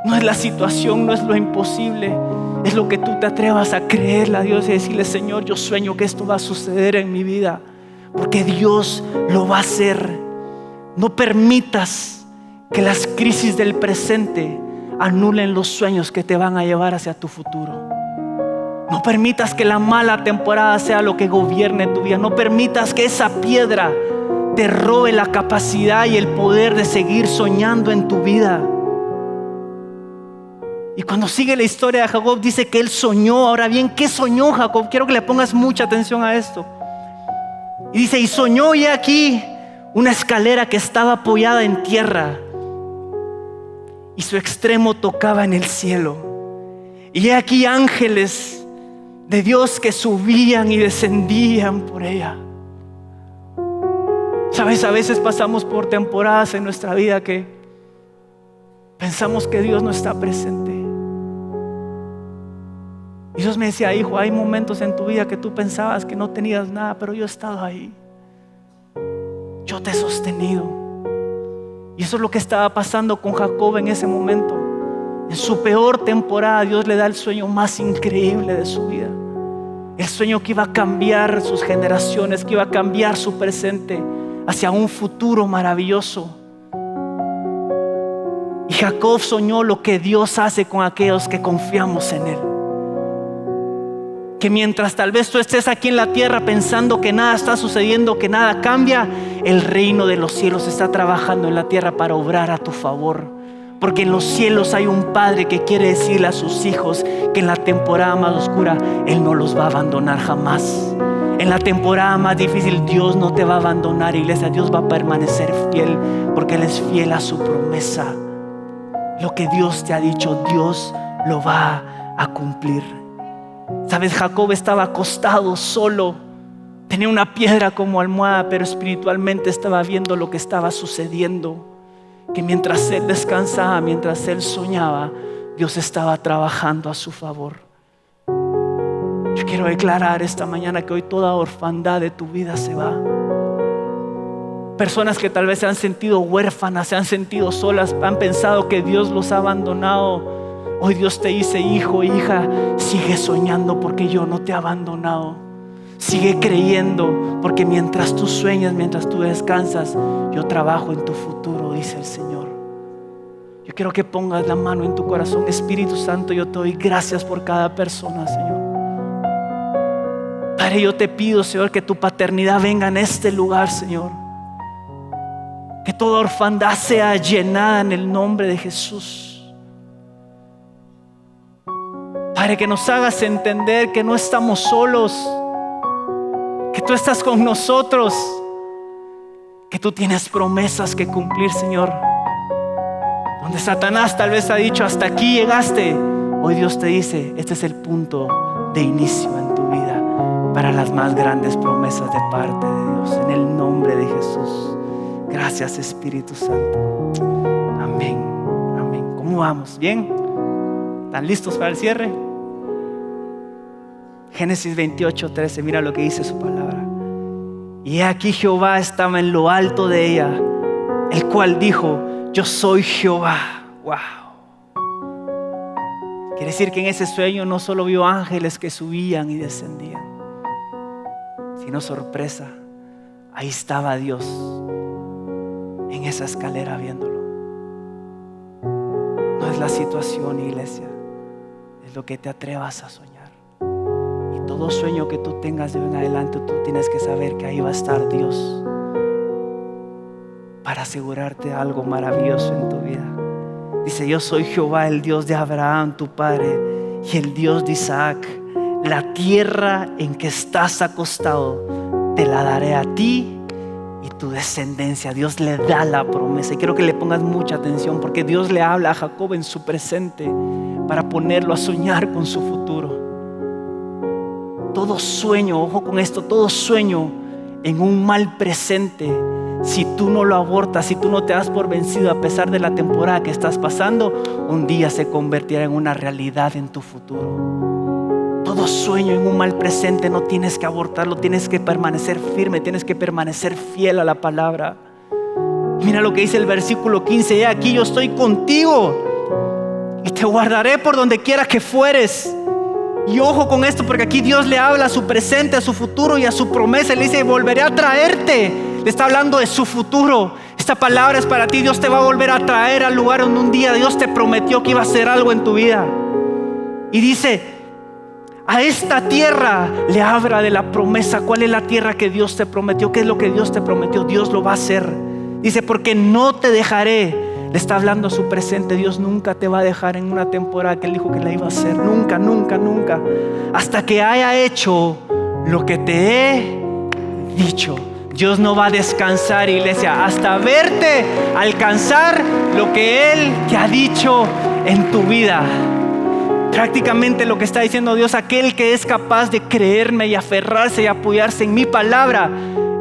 A: No es la situación, no es lo imposible. Es lo que tú te atrevas a creerle a Dios y decirle: Señor, yo sueño que esto va a suceder en mi vida, porque Dios lo va a hacer. No permitas que las crisis del presente anulen los sueños que te van a llevar hacia tu futuro. No permitas que la mala temporada sea lo que gobierne tu vida. No permitas que esa piedra te robe la capacidad y el poder de seguir soñando en tu vida. Y cuando sigue la historia de Jacob, dice que él soñó. Ahora bien, ¿qué soñó Jacob? Quiero que le pongas mucha atención a esto. Y dice: y soñó, y aquí una escalera que estaba apoyada en tierra y su extremo tocaba en el cielo. Y aquí ángeles de Dios que subían y descendían por ella. Sabes, a veces pasamos por temporadas en nuestra vida que pensamos que Dios no está presente. Y Dios me decía: hijo, hay momentos en tu vida que tú pensabas que no tenías nada, pero yo he estado ahí. Yo te he sostenido. Y eso es lo que estaba pasando con Jacob en ese momento. En su peor temporada, Dios le da el sueño más increíble de su vida. El sueño que iba a cambiar sus generaciones, que iba a cambiar su presente hacia un futuro maravilloso. Y Jacob soñó lo que Dios hace con aquellos que confiamos en Él. Que mientras tal vez tú estés aquí en la tierra pensando que nada está sucediendo, que nada cambia, el reino de los cielos está trabajando en la tierra para obrar a tu favor. Porque en los cielos hay un padre que quiere decirle a sus hijos que en la temporada más oscura Él no los va a abandonar jamás. En la temporada más difícil Dios no te va a abandonar, iglesia. Dios va a permanecer fiel porque Él es fiel a su promesa. Lo que Dios te ha dicho, Dios lo va a cumplir. Sabes, Jacob estaba acostado solo. Tenía una piedra como almohada, pero espiritualmente estaba viendo lo que estaba sucediendo. Que mientras él descansaba, mientras él soñaba, Dios estaba trabajando a su favor. Yo quiero declarar esta mañana que hoy toda orfandad de tu vida se va. Personas que tal vez se han sentido huérfanas, se han sentido solas, han pensado que Dios los ha abandonado. Hoy Dios te dice: hijo, hija, sigue soñando porque yo no te he abandonado. Sigue creyendo porque mientras tú sueñas, mientras tú descansas, yo trabajo en tu futuro, dice el Señor. Yo quiero que pongas la mano en tu corazón. Espíritu Santo, yo te doy gracias por cada persona, Señor. Padre, yo te pido, Señor, que tu paternidad venga en este lugar, Señor. Que toda orfandad sea llenada en el nombre de Jesús. Padre, que nos hagas entender que no estamos solos, que tú estás con nosotros, que tú tienes promesas que cumplir, Señor. Donde Satanás tal vez ha dicho: hasta aquí llegaste, hoy Dios te dice: este es el punto de inicio en tu vida para las más grandes promesas de parte de Dios. En el nombre de Jesús. Gracias, Espíritu Santo. Amén, amén. ¿Cómo vamos? ¿Bien? ¿Están listos para el cierre? Génesis 28:13, mira lo que dice su palabra. Y aquí Jehová estaba en lo alto de ella, el cual dijo: yo soy Jehová. Wow. Quiere decir que en ese sueño no solo vio ángeles que subían y descendían, sino, sorpresa, ahí estaba Dios en esa escalera viéndolo. No es la situación, iglesia, es lo que te atrevas a soñar. Todo sueño que tú tengas de hoy en adelante, tú tienes que saber que ahí va a estar Dios para asegurarte algo maravilloso en tu vida. Dice: yo soy Jehová, el Dios de Abraham, tu padre, y el Dios de Isaac. La tierra en que estás acostado te la daré a ti y tu descendencia. Dios le da la promesa, y quiero que le pongas mucha atención, porque Dios le habla a Jacob en su presente para ponerlo a soñar con su futuro. Todo sueño, ojo con esto, todo sueño en un mal presente, si tú no lo abortas, si tú no te das por vencido a pesar de la temporada que estás pasando, un día se convertirá en una realidad en tu futuro. Todo sueño en un mal presente no tienes que abortarlo, tienes que permanecer firme, tienes que permanecer fiel a la palabra. Mira lo que dice el versículo 15: he aquí yo estoy contigo y te guardaré por donde quiera que fueres. Y ojo con esto, porque aquí Dios le habla a su presente, a su futuro y a su promesa. Le dice: volveré a traerte. Le está hablando de su futuro. Esta palabra es para ti. Dios te va a volver a traer al lugar donde un día Dios te prometió que iba a hacer algo en tu vida. Y dice: a esta tierra le habla de la promesa. ¿Cuál es la tierra que Dios te prometió? ¿Qué es lo que Dios te prometió? Dios lo va a hacer. Dice: porque no te dejaré. Le está hablando a su presente. Dios nunca te va a dejar en una temporada que Él dijo que la iba a hacer. Nunca, nunca, nunca. Hasta que haya hecho lo que te he dicho. Dios no va a descansar, iglesia, hasta verte alcanzar lo que Él te ha dicho en tu vida. Prácticamente lo que está diciendo Dios: aquel que es capaz de creerme y aferrarse y apoyarse en mi palabra,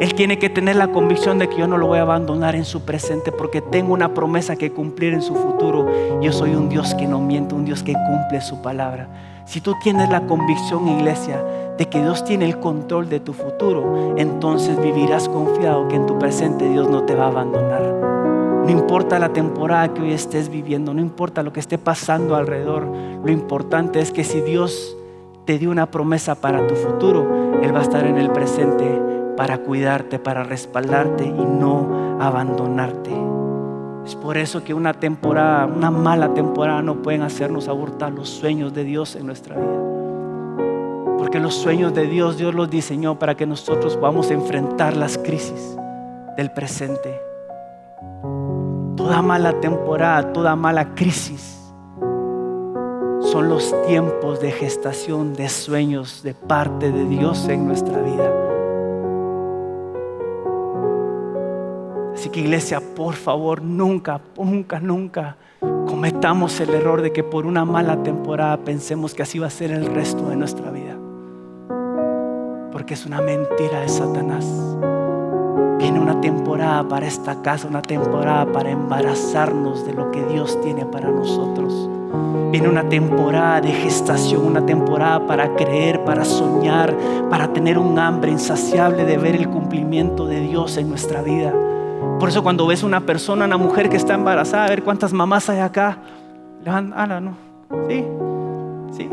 A: él tiene que tener la convicción de que yo no lo voy a abandonar en su presente, porque tengo una promesa que cumplir en su futuro. Yo soy un Dios que no miente, un Dios que cumple su palabra. Si tú tienes la convicción, iglesia, de que Dios tiene el control de tu futuro, entonces vivirás confiado que en tu presente Dios no te va a abandonar. No importa la temporada que hoy estés viviendo, no importa lo que esté pasando alrededor, lo importante es que si Dios te dio una promesa para tu futuro, Él va a estar en el presente para cuidarte, para respaldarte y no abandonarte. Es por eso que una mala temporada no pueden hacernos abortar los sueños de Dios en nuestra vida. Porque los sueños de Dios los diseñó para que nosotros podamos enfrentar las crisis del presente. Toda mala temporada, toda mala crisis son los tiempos de gestación de sueños de parte de Dios en nuestra vida. Así que iglesia, por favor, nunca cometamos el error de que por una mala temporada pensemos que así va a ser el resto de nuestra vida. Porque es una mentira de Satanás. Viene una temporada para esta casa, una temporada para embarazarnos de lo que Dios tiene para nosotros. Viene una temporada de gestación, una temporada para creer, para soñar, para tener un hambre insaciable de ver el cumplimiento de Dios en nuestra vida. Por eso cuando ves una persona, una mujer que está embarazada, a ver cuántas mamás hay acá. No. Sí.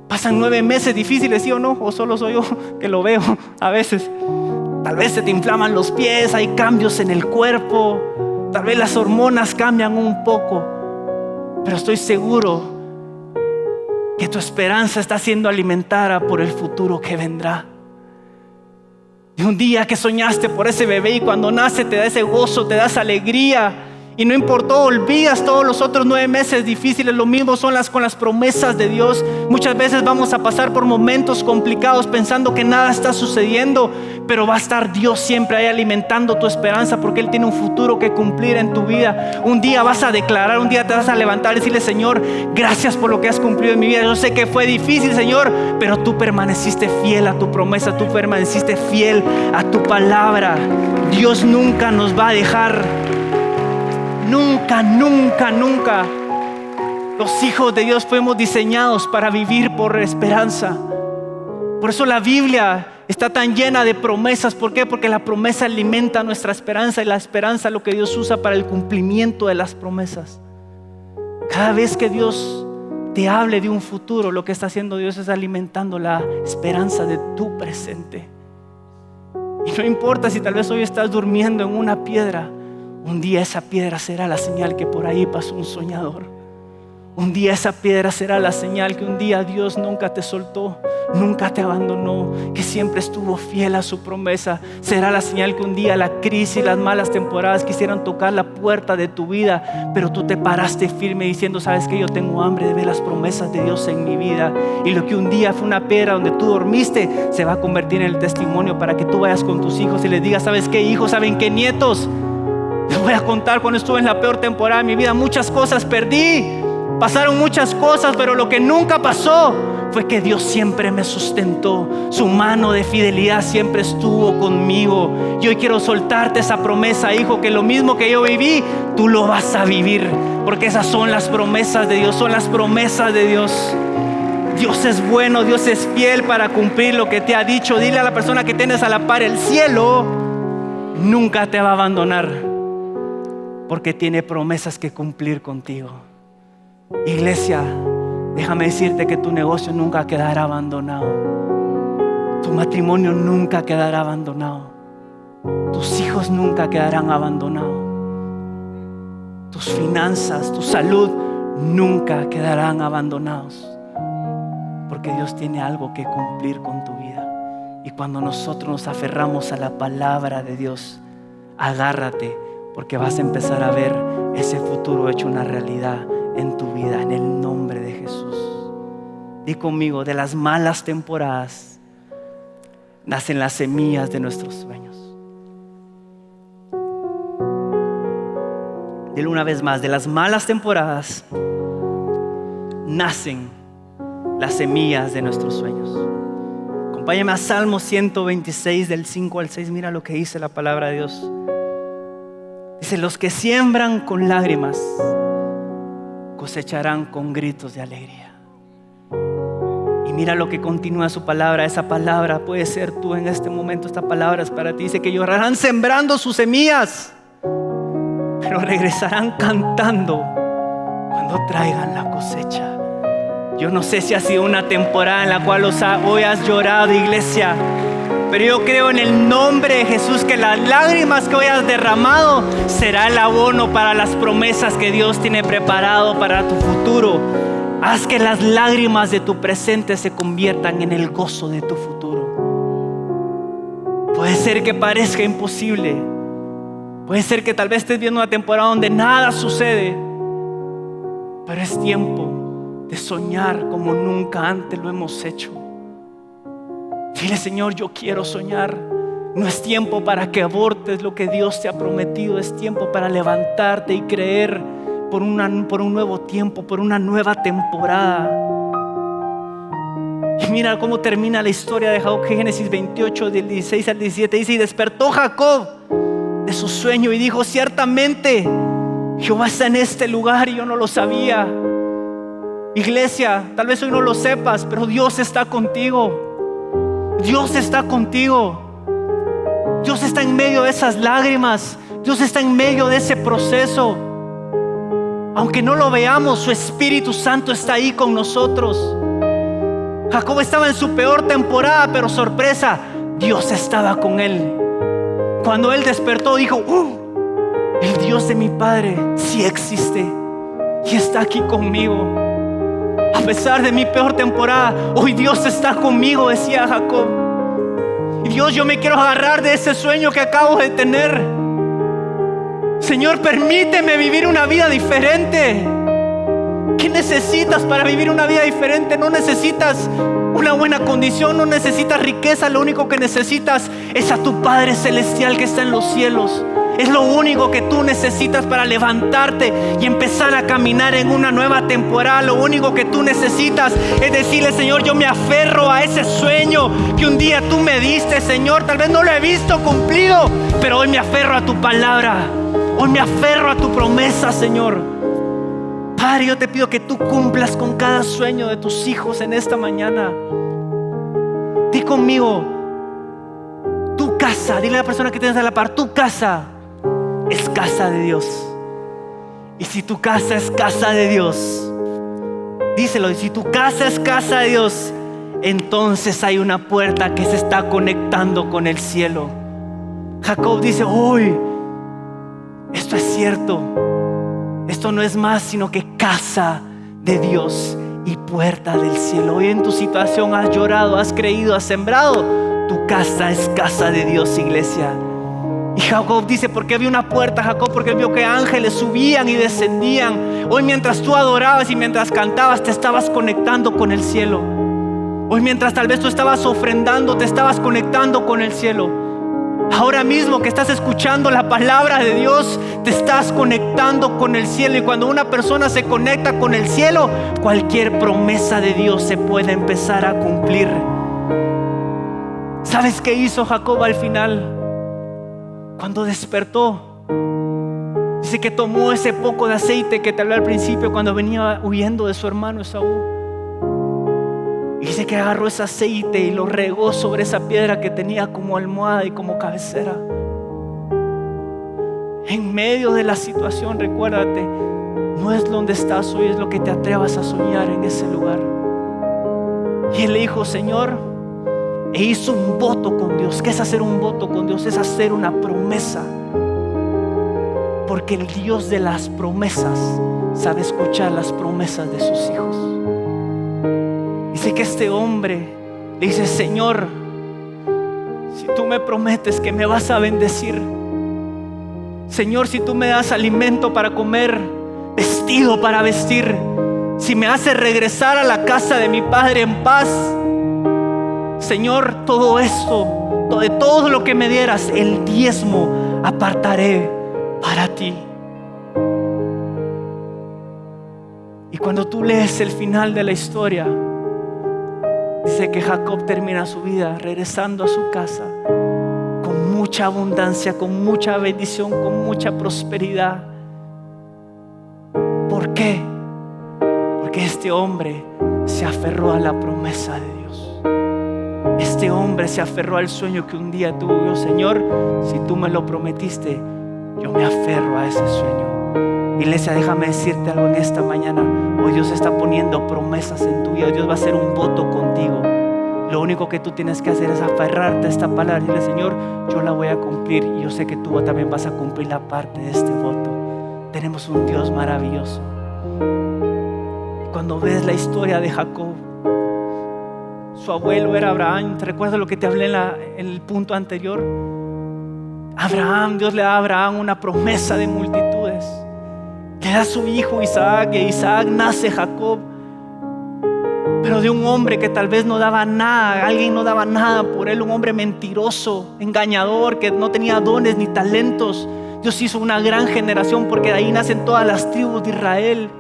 A: Pasan 9 meses difíciles, ¿sí o no? O solo soy yo que lo veo a veces. Tal vez se te inflaman los pies, hay cambios en el cuerpo, tal vez las hormonas cambian un poco, pero estoy seguro que tu esperanza está siendo alimentada por el futuro que vendrá. De un día que soñaste por ese bebé y cuando nace te da ese gozo, te da esa alegría. Y no importó, olvidas todos los otros 9 meses difíciles. Lo mismo son con las promesas de Dios. Muchas veces vamos a pasar por momentos complicados pensando que nada está sucediendo, pero va a estar Dios siempre ahí alimentando tu esperanza, porque Él tiene un futuro que cumplir en tu vida. Un día vas a declarar, un día te vas a levantar y decirle: Señor, gracias por lo que has cumplido en mi vida. Yo sé que fue difícil, Señor, pero tú permaneciste fiel a tu promesa, tú permaneciste fiel a tu palabra. Dios nunca nos va a dejar. Nunca. Los hijos de Dios fuimos diseñados para vivir por esperanza. Por eso la Biblia está tan llena de promesas. ¿Por qué? Porque la promesa alimenta nuestra esperanza, y la esperanza es lo que Dios usa para el cumplimiento de las promesas. Cada vez que Dios te hable de un futuro, lo que está haciendo Dios es alimentando la esperanza de tu presente. Y no importa si tal vez hoy estás durmiendo en una piedra, un día esa piedra será la señal que por ahí pasó un soñador. Un día esa piedra será la señal que un día Dios nunca te soltó, nunca te abandonó, que siempre estuvo fiel a su promesa. Será la señal que un día la crisis, las malas temporadas quisieran tocar la puerta de tu vida, pero tú te paraste firme diciendo: sabes que yo tengo hambre de ver las promesas de Dios en mi vida. Y lo que un día fue una piedra donde tú dormiste se va a convertir en el testimonio para que tú vayas con tus hijos y les digas: ¿sabes qué, hijos? ¿Saben qué, nietos? Les voy a contar cuando estuve en la peor temporada de mi vida. Muchas cosas perdí, pasaron muchas cosas, pero lo que nunca pasó fue que Dios siempre me sustentó. Su mano de fidelidad siempre estuvo conmigo. Y hoy quiero soltarte esa promesa, hijo, que lo mismo que yo viví, tú lo vas a vivir, porque esas son las promesas de Dios, son las promesas de Dios. Dios es bueno, Dios es fiel para cumplir lo que te ha dicho. Dile a la persona que tienes a la par: el cielo nunca te va a abandonar, porque tiene promesas que cumplir contigo. Iglesia, déjame decirte que tu negocio nunca quedará abandonado. Tu matrimonio nunca quedará abandonado. Tus hijos nunca quedarán abandonados. Tus finanzas, tu salud nunca quedarán abandonados, porque Dios tiene algo que cumplir con tu vida. Y cuando nosotros nos aferramos a la palabra de Dios, agárrate, porque vas a empezar a ver ese futuro hecho una realidad en tu vida, en el nombre de Jesús. Di conmigo: de las malas temporadas nacen las semillas de nuestros sueños. Dilo una vez más: de las malas temporadas nacen las semillas de nuestros sueños. Acompáñame a Salmo 126 del 5 al 6. Mira lo que dice la palabra de Dios. Dice: los que siembran con lágrimas cosecharán con gritos de alegría. Y mira lo que continúa su palabra. Esa palabra puede ser tú en este momento. Esta palabra es para ti. Dice que llorarán sembrando sus semillas, pero regresarán cantando cuando traigan la cosecha. Yo no sé si ha sido una temporada en la cual hoy has llorado, iglesia, pero yo creo en el nombre de Jesús que las lágrimas que hoy has derramado será el abono para las promesas que Dios tiene preparado para tu futuro. Haz que las lágrimas de tu presente se conviertan en el gozo de tu futuro. Puede ser que parezca imposible. Puede ser que tal vez estés viendo una temporada donde nada sucede, pero es tiempo de soñar como nunca antes lo hemos hecho. Dile: Señor, yo quiero soñar No es tiempo para que abortes lo que Dios te ha prometido. Es tiempo para levantarte y creer por un nuevo tiempo, por una nueva temporada. Y mira cómo termina la historia de Jacob. Génesis 28, del 16 al 17 dice: y despertó Jacob de su sueño y dijo: ciertamente Jehová está en este lugar y yo no lo sabía. Iglesia, tal vez hoy no lo sepas, pero Dios está contigo. Dios está contigo. Dios está en medio de esas lágrimas. Dios está en medio de ese proceso. Aunque no lo veamos, su Espíritu Santo está ahí con nosotros. Jacob estaba en su peor temporada, pero sorpresa, Dios estaba con él. Cuando él despertó, dijo: el Dios de mi padre sí existe y está aquí conmigo. A pesar de mi peor temporada, hoy Dios está conmigo, decía Jacob. Y Dios, yo me quiero agarrar de ese sueño que acabo de tener. Señor, permíteme vivir una vida diferente. ¿Qué necesitas para vivir una vida diferente? No necesitas una buena condición, no necesitas riqueza. Lo único que necesitas es a tu Padre Celestial que está en los cielos. Es lo único que tú necesitas para levantarte y empezar a caminar en una nueva temporada. Lo único que tú necesitas es decirle: Señor, yo me aferro a ese sueño que un día tú me diste, Señor. Tal vez no lo he visto cumplido, pero hoy me aferro a tu palabra. Hoy me aferro a tu promesa, Señor. Padre, yo te pido que tú cumplas con cada sueño de tus hijos en esta mañana. Di conmigo: tu casa. Dile a la persona que tienes a la par: tu casa es casa de Dios. Y si tu casa es casa de Dios, díselo, y si tu casa es casa de Dios, entonces hay una puerta que se está conectando con el cielo. Jacob dice: uy, esto es cierto. Esto no es más sino que casa de Dios y puerta del cielo. Hoy en tu situación has llorado, has creído, has sembrado. Tu casa es casa de Dios, iglesia. Y Jacob dice: ¿por qué había una puerta, Jacob? Porque él vio que ángeles subían y descendían. Hoy mientras tú adorabas y mientras cantabas, te estabas conectando con el cielo. Hoy mientras tal vez tú estabas ofrendando, te estabas conectando con el cielo. Ahora mismo que estás escuchando la palabra de Dios, te estás conectando con el cielo. Y cuando una persona se conecta con el cielo, cualquier promesa de Dios se puede empezar a cumplir. ¿Sabes qué hizo Jacob al final? Cuando despertó, dice que tomó ese poco de aceite que te hablé al principio, cuando venía huyendo de su hermano Esaú. Y dice que agarró ese aceite y lo regó sobre esa piedra que tenía como almohada y como cabecera. En medio de la situación, recuérdate, no es donde estás hoy, es lo que te atrevas a soñar en ese lugar. Y él le dijo: Señor, e hizo un voto con Dios. ¿Qué es hacer un voto con Dios? Es hacer una promesa. Porque el Dios de las promesas sabe escuchar las promesas de sus hijos. Dice que este hombre le dice: Señor, si tú me prometes que me vas a bendecir, Señor, si tú me das alimento para comer, vestido para vestir, si me haces regresar a la casa de mi padre en paz, Señor, todo esto, de todo lo que me dieras, el diezmo apartaré para ti. Y cuando tú lees el final de la historia, dice que Jacob termina su vida regresando a su casa con mucha abundancia, con mucha bendición, con mucha prosperidad. ¿Por qué? Porque este hombre se aferró a la promesa de Dios. Este hombre se aferró al sueño que un día tuvo. Señor, si tú me lo prometiste, yo me aferro a ese sueño. Iglesia, déjame decirte algo en esta mañana. Hoy Dios está poniendo promesas en tu vida. Dios va a hacer un voto contigo. Lo único que tú tienes que hacer es aferrarte a esta palabra y decirle: Señor, yo la voy a cumplir, y yo sé que tú también vas a cumplir la parte de este voto. Tenemos un Dios maravilloso. Cuando ves la historia de Jacob, su abuelo era Abraham. ¿Te recuerdas lo que te hablé en el punto anterior? Abraham, Dios le da a Abraham una promesa de multitudes. Le da a su hijo Isaac, y de Isaac nace Jacob. pero de un hombre que tal vez no daba nada, alguien no daba nada por él, un hombre mentiroso, engañador, que no tenía dones ni talentos. Dios hizo una gran generación, porque de ahí nacen todas las tribus de Israel.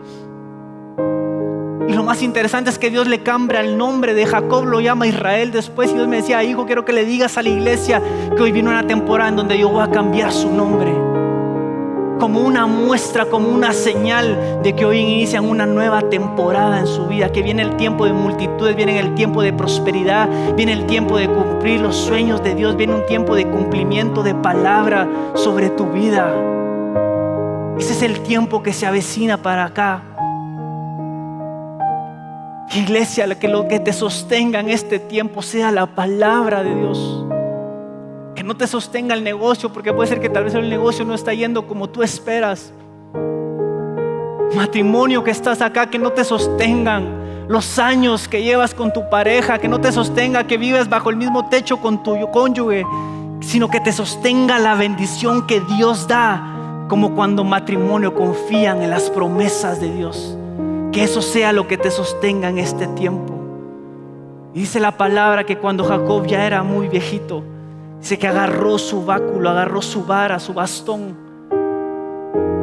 A: Y lo más interesante es que Dios le cambia el nombre de Jacob, lo llama Israel después. Y Dios me decía: hijo, quiero que le digas a la iglesia que hoy viene una temporada en donde yo voy a cambiar su nombre, como una muestra, como una señal de que hoy inician una nueva temporada en su vida, que viene el tiempo de multitudes, viene el tiempo de prosperidad, viene el tiempo de cumplir los sueños de Dios, viene un tiempo de cumplimiento de palabra sobre tu vida. Ese es el tiempo que se avecina para acá. Iglesia, que lo que te sostenga en este tiempo sea la palabra de Dios. Que no te sostenga el negocio, porque puede ser que tal vez el negocio no está yendo como tú esperas. Matrimonio, que estás acá, que no te sostengan los años que llevas con tu pareja, que no te sostenga que vives bajo el mismo techo con tu cónyuge, sino que te sostenga la bendición que Dios da, como cuando matrimonio confían en las promesas de Dios. Que eso sea lo que te sostenga en este tiempo. Y dice la palabra que cuando Jacob ya era muy viejito, dice que agarró su báculo, agarró su vara, su bastón,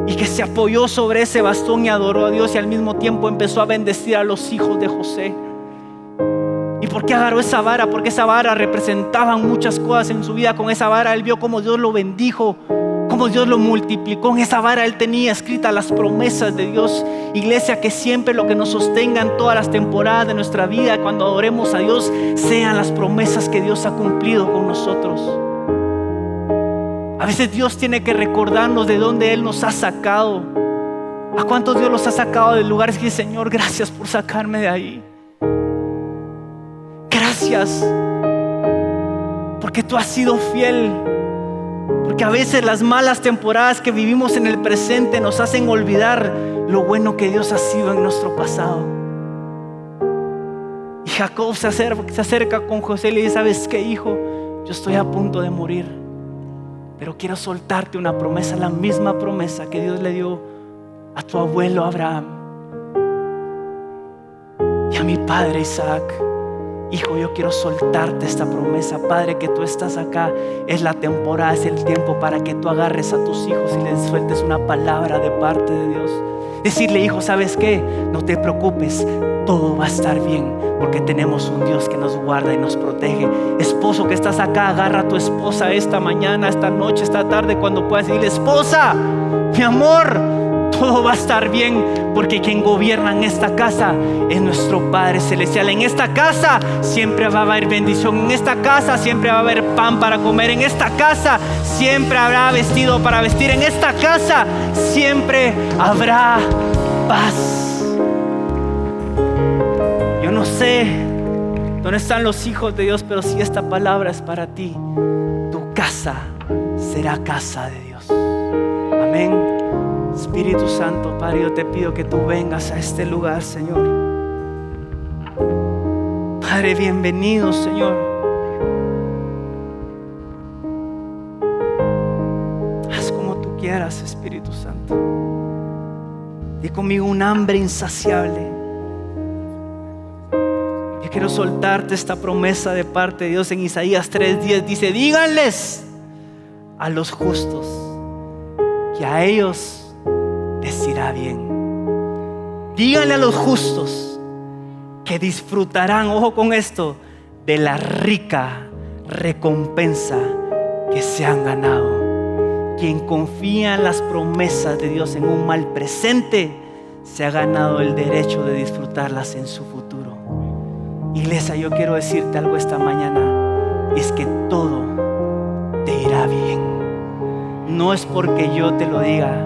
A: y que se apoyó sobre ese bastón y adoró a Dios, y al mismo tiempo empezó a bendecir a los hijos de José. ¿Y por qué agarró esa vara? Porque esa vara representaba muchas cosas en su vida. Con esa vara él vio cómo Dios lo bendijo, cómo Dios lo multiplicó. En esa vara él tenía escritas las promesas de Dios. Iglesia, que siempre lo que nos sostenga en todas las temporadas de nuestra vida, cuando adoremos a Dios, sean las promesas que Dios ha cumplido con nosotros. A veces Dios tiene que recordarnos de dónde Él nos ha sacado. ¿A cuántos Dios los ha sacado de lugares que dice: Señor, gracias por sacarme de ahí? Gracias porque tú has sido fiel. Porque a veces las malas temporadas que vivimos en el presente nos hacen olvidar lo bueno que Dios ha sido en nuestro pasado. Y Jacob se acerca con José y le dice: ¿sabes qué, hijo? Yo estoy a punto de morir, pero quiero soltarte una promesa, la misma promesa que Dios le dio a tu abuelo Abraham y a mi padre Isaac. Hijo, yo quiero soltarte esta promesa. Padre, que tú estás acá, es la temporada, es el tiempo para que tú agarres a tus hijos y les sueltes una palabra de parte de Dios. Decirle: hijo, ¿sabes qué? No te preocupes, todo va a estar bien, porque tenemos un Dios que nos guarda y nos protege. Esposo que estás acá, agarra a tu esposa esta mañana, esta noche, esta tarde, cuando puedas decirle: esposa, mi amor, todo va a estar bien, porque quien gobierna en esta casa es nuestro Padre Celestial. En esta casa siempre va a haber bendición. En esta casa siempre va a haber pan para comer. En esta casa siempre habrá vestido para vestir. En esta casa siempre habrá paz. Yo no sé dónde están los hijos de Dios, pero si esta palabra es para ti, tu casa será casa de Dios. Amén. Espíritu Santo, Padre, yo te pido que tú vengas a este lugar, Señor. Padre, bienvenido, Señor. Haz como tú quieras, Espíritu Santo. Di conmigo: un hambre insaciable. Yo quiero soltarte esta promesa de parte de Dios. En Isaías 3:10 dice: díganles a los justos que a ellos les irá bien. Díganle a los justos que disfrutarán, ojo con esto, de la rica recompensa que se han ganado. Quien confía en las promesas de Dios en un mal presente, se ha ganado el derecho de disfrutarlas en su futuro. Iglesia, yo quiero decirte algo esta mañana, es que todo te irá bien. No es porque yo te lo diga,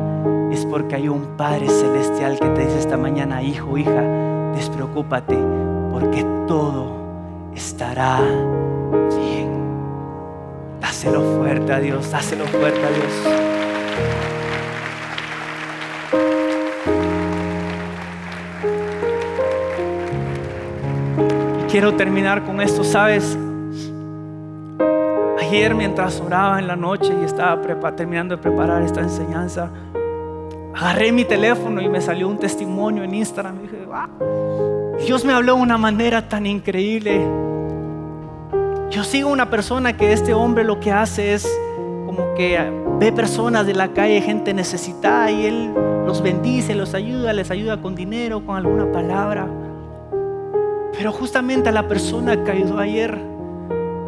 A: es porque hay un Padre Celestial que te dice esta mañana: hijo, hija, despreocúpate, porque todo estará bien. Dáselo fuerte a Dios, dáselo fuerte a Dios. Y quiero terminar con esto, ¿sabes? Ayer, mientras oraba en la noche y estaba terminando de preparar esta enseñanza, agarré mi teléfono y me salió un testimonio en Instagram. Y dije: Dios me habló de una manera tan increíble. Yo sigo una persona que este hombre lo que hace es como que ve personas de la calle, gente necesitada, y él los bendice, los ayuda, les ayuda con dinero, con alguna palabra. Pero justamente a la persona que ayudó ayer,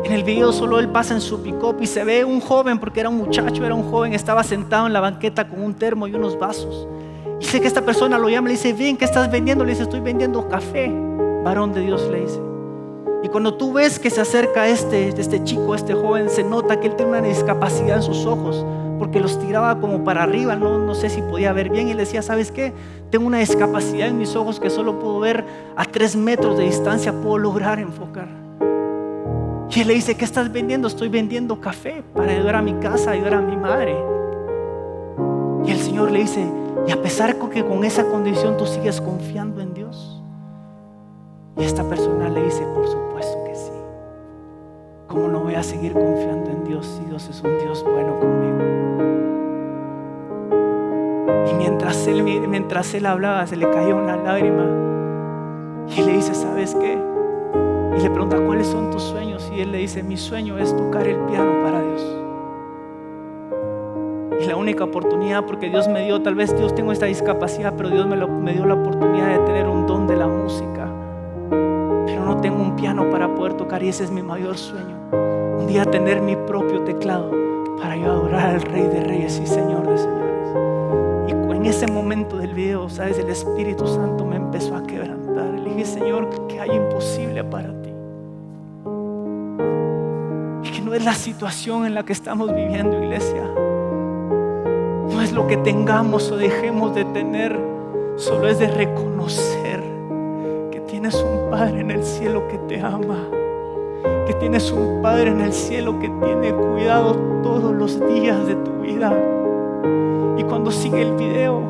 A: en el video solo él pasa en su pick-up y se ve un joven, porque era un muchacho, era un joven, estaba sentado en la banqueta con un termo y unos vasos. Y sé que esta persona lo llama, le dice: ven, ¿qué estás vendiendo? Le dice: estoy vendiendo café, varón de Dios, le dice. Y cuando tú ves que se acerca este chico, este joven, se nota que él tiene una discapacidad en sus ojos, porque los tiraba como para arriba, no sé si podía ver bien. Y le decía: ¿sabes qué? Tengo una discapacidad en mis ojos que solo puedo ver a 3 metros de distancia, puedo lograr enfocar. Y él le dice: ¿qué estás vendiendo? Estoy vendiendo café para ayudar a mi casa, ayudar a mi madre. Y el Señor le dice: y a pesar de que con esa condición tú sigues confiando en Dios. Y esta persona le dice: por supuesto que sí. ¿Cómo no voy a seguir confiando en Dios si Dios es un Dios bueno conmigo? Y mientras él hablaba, se le caía una lágrima. Y le dice: ¿sabes qué? Y le pregunta: ¿cuáles son tus sueños? Y él le dice: mi sueño es tocar el piano para Dios. Y la única oportunidad, porque Dios me dio, tal vez Dios tengo esta discapacidad, pero Dios me dio la oportunidad de tener un don de la música. Pero no tengo un piano para poder tocar, y ese es mi mayor sueño. Un día tener mi propio teclado para yo adorar al Rey de Reyes y Señor de Señores. Y en ese momento del video, ¿sabes? El Espíritu Santo me empezó a quebrantar. Le dije: Señor, ¿qué hay imposible para ti? Y que no es la situación en la que estamos viviendo, iglesia. No es lo que tengamos o dejemos de tener, solo es de reconocer que tienes un Padre en el cielo que te ama, que tienes un Padre en el cielo que tiene cuidado todos los días de tu vida. Y cuando sigue el video,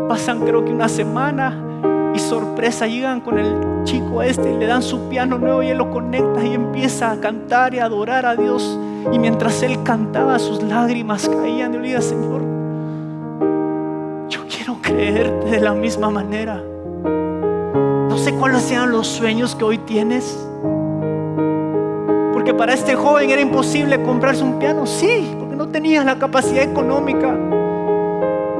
A: pasan creo que una semana, y sorpresa, llegan con el chico y le dan su piano nuevo y él lo conecta y empieza a cantar y a adorar a Dios. Y mientras él cantaba, sus lágrimas caían. Y yo le dije: Señor, yo quiero creerte de la misma manera. No sé cuáles sean los sueños que hoy tienes, porque para este joven era imposible comprarse un piano, sí, porque no tenía la capacidad económica,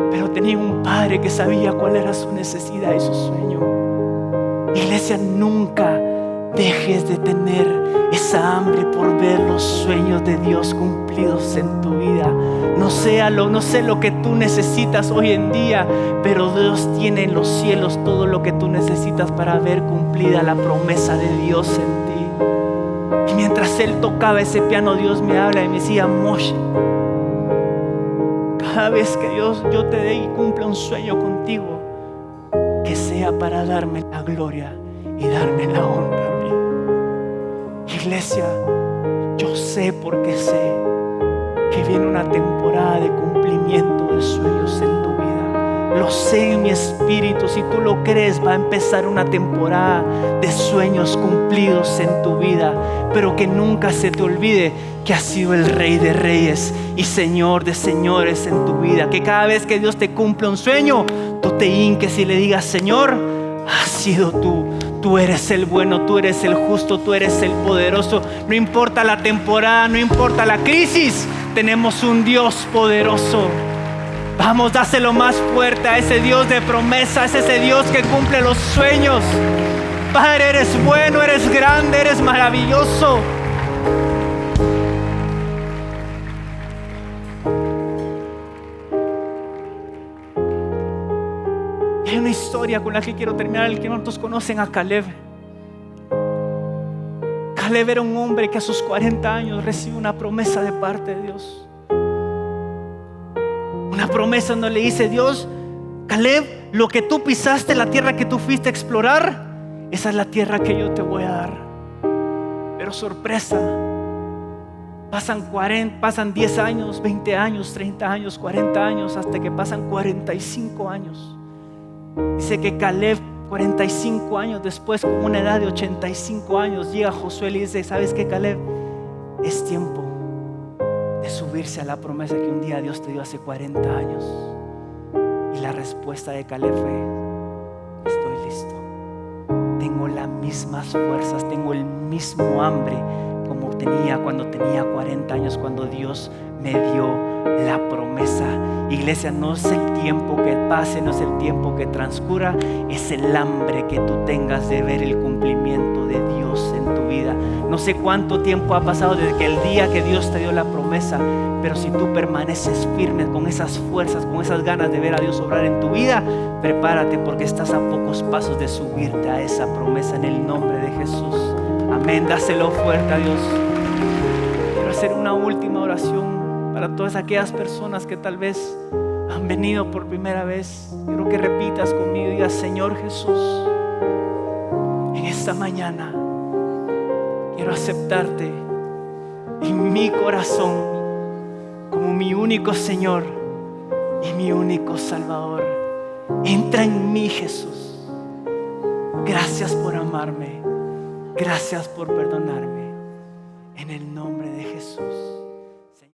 A: pero tenía un Padre que sabía cuál era su necesidad y su sueño. Iglesia, nunca dejes de tener esa hambre por ver los sueños de Dios cumplidos en tu vida. No sé lo que tú necesitas hoy en día, pero Dios tiene en los cielos todo lo que tú necesitas para ver cumplida la promesa de Dios en ti. Y mientras él tocaba ese piano, Dios me habla y me decía: Moshe, cada vez que yo te dé y cumpla un sueño contigo, que sea para darme la gloria y darme la honra a mí. Iglesia, yo sé, porque sé que viene una temporada de cumplimiento de sueños en tu vida. Lo sé en mi espíritu. Si tú lo crees, va a empezar una temporada de sueños cumplidos en tu vida. Pero que nunca se te olvide que has sido el Rey de Reyes y Señor de Señores en tu vida. Que cada vez que Dios te cumple un sueño, tú te hinques y le digas: Señor, has sido tú. Tú eres el bueno, tú eres el justo, tú eres el poderoso. No importa la temporada, no importa la crisis, tenemos un Dios poderoso. Vamos, dáselo más fuerte a ese Dios de promesas, ese Dios que cumple los sueños. Padre, eres bueno, eres grande, eres maravilloso. Hay una historia con la que quiero terminar. El que nosotros conocen a Caleb. Caleb era un hombre que a sus 40 años recibe una promesa de parte de Dios. Una promesa donde le dice Dios: Caleb, lo que tú pisaste, la tierra que tú fuiste a explorar, esa es la tierra que yo te voy a dar. Pero sorpresa, pasan 10 años, 20 años, 30 años, 40 años, hasta que pasan 45 años. Dice que Caleb, 45 años después, con una edad de 85 años, llega Josué y le dice: ¿sabes qué, Caleb? Es tiempo de subirse a la promesa que un día Dios te dio hace 40 años. Y la respuesta de Caleb fue: estoy listo. Tengo mismas fuerzas, tengo el mismo hambre como tenía cuando tenía 40 años, cuando Dios me dio la promesa. Iglesia, no es el tiempo que pase, no es el tiempo que transcurra, es el hambre que tú tengas de ver el cumplimiento de Dios en tu vida. No sé cuánto tiempo ha pasado desde que el día que Dios te dio la promesa, pero si tú permaneces firme con esas fuerzas, con esas ganas de ver a Dios obrar en tu vida, prepárate, porque estás a pocos pasos de subirte a esa promesa en el nombre de Jesús. Amén. Dáselo fuerte a Dios. Quiero hacer una última oración para todas aquellas personas que tal vez han venido por primera vez. Quiero que repitas conmigo y digas: Señor Jesús, en esta mañana quiero aceptarte en mi corazón como mi único Señor y mi único Salvador. Entra en mí, Jesús. Gracias por amarme. Gracias por perdonarme. En el nombre de Jesús.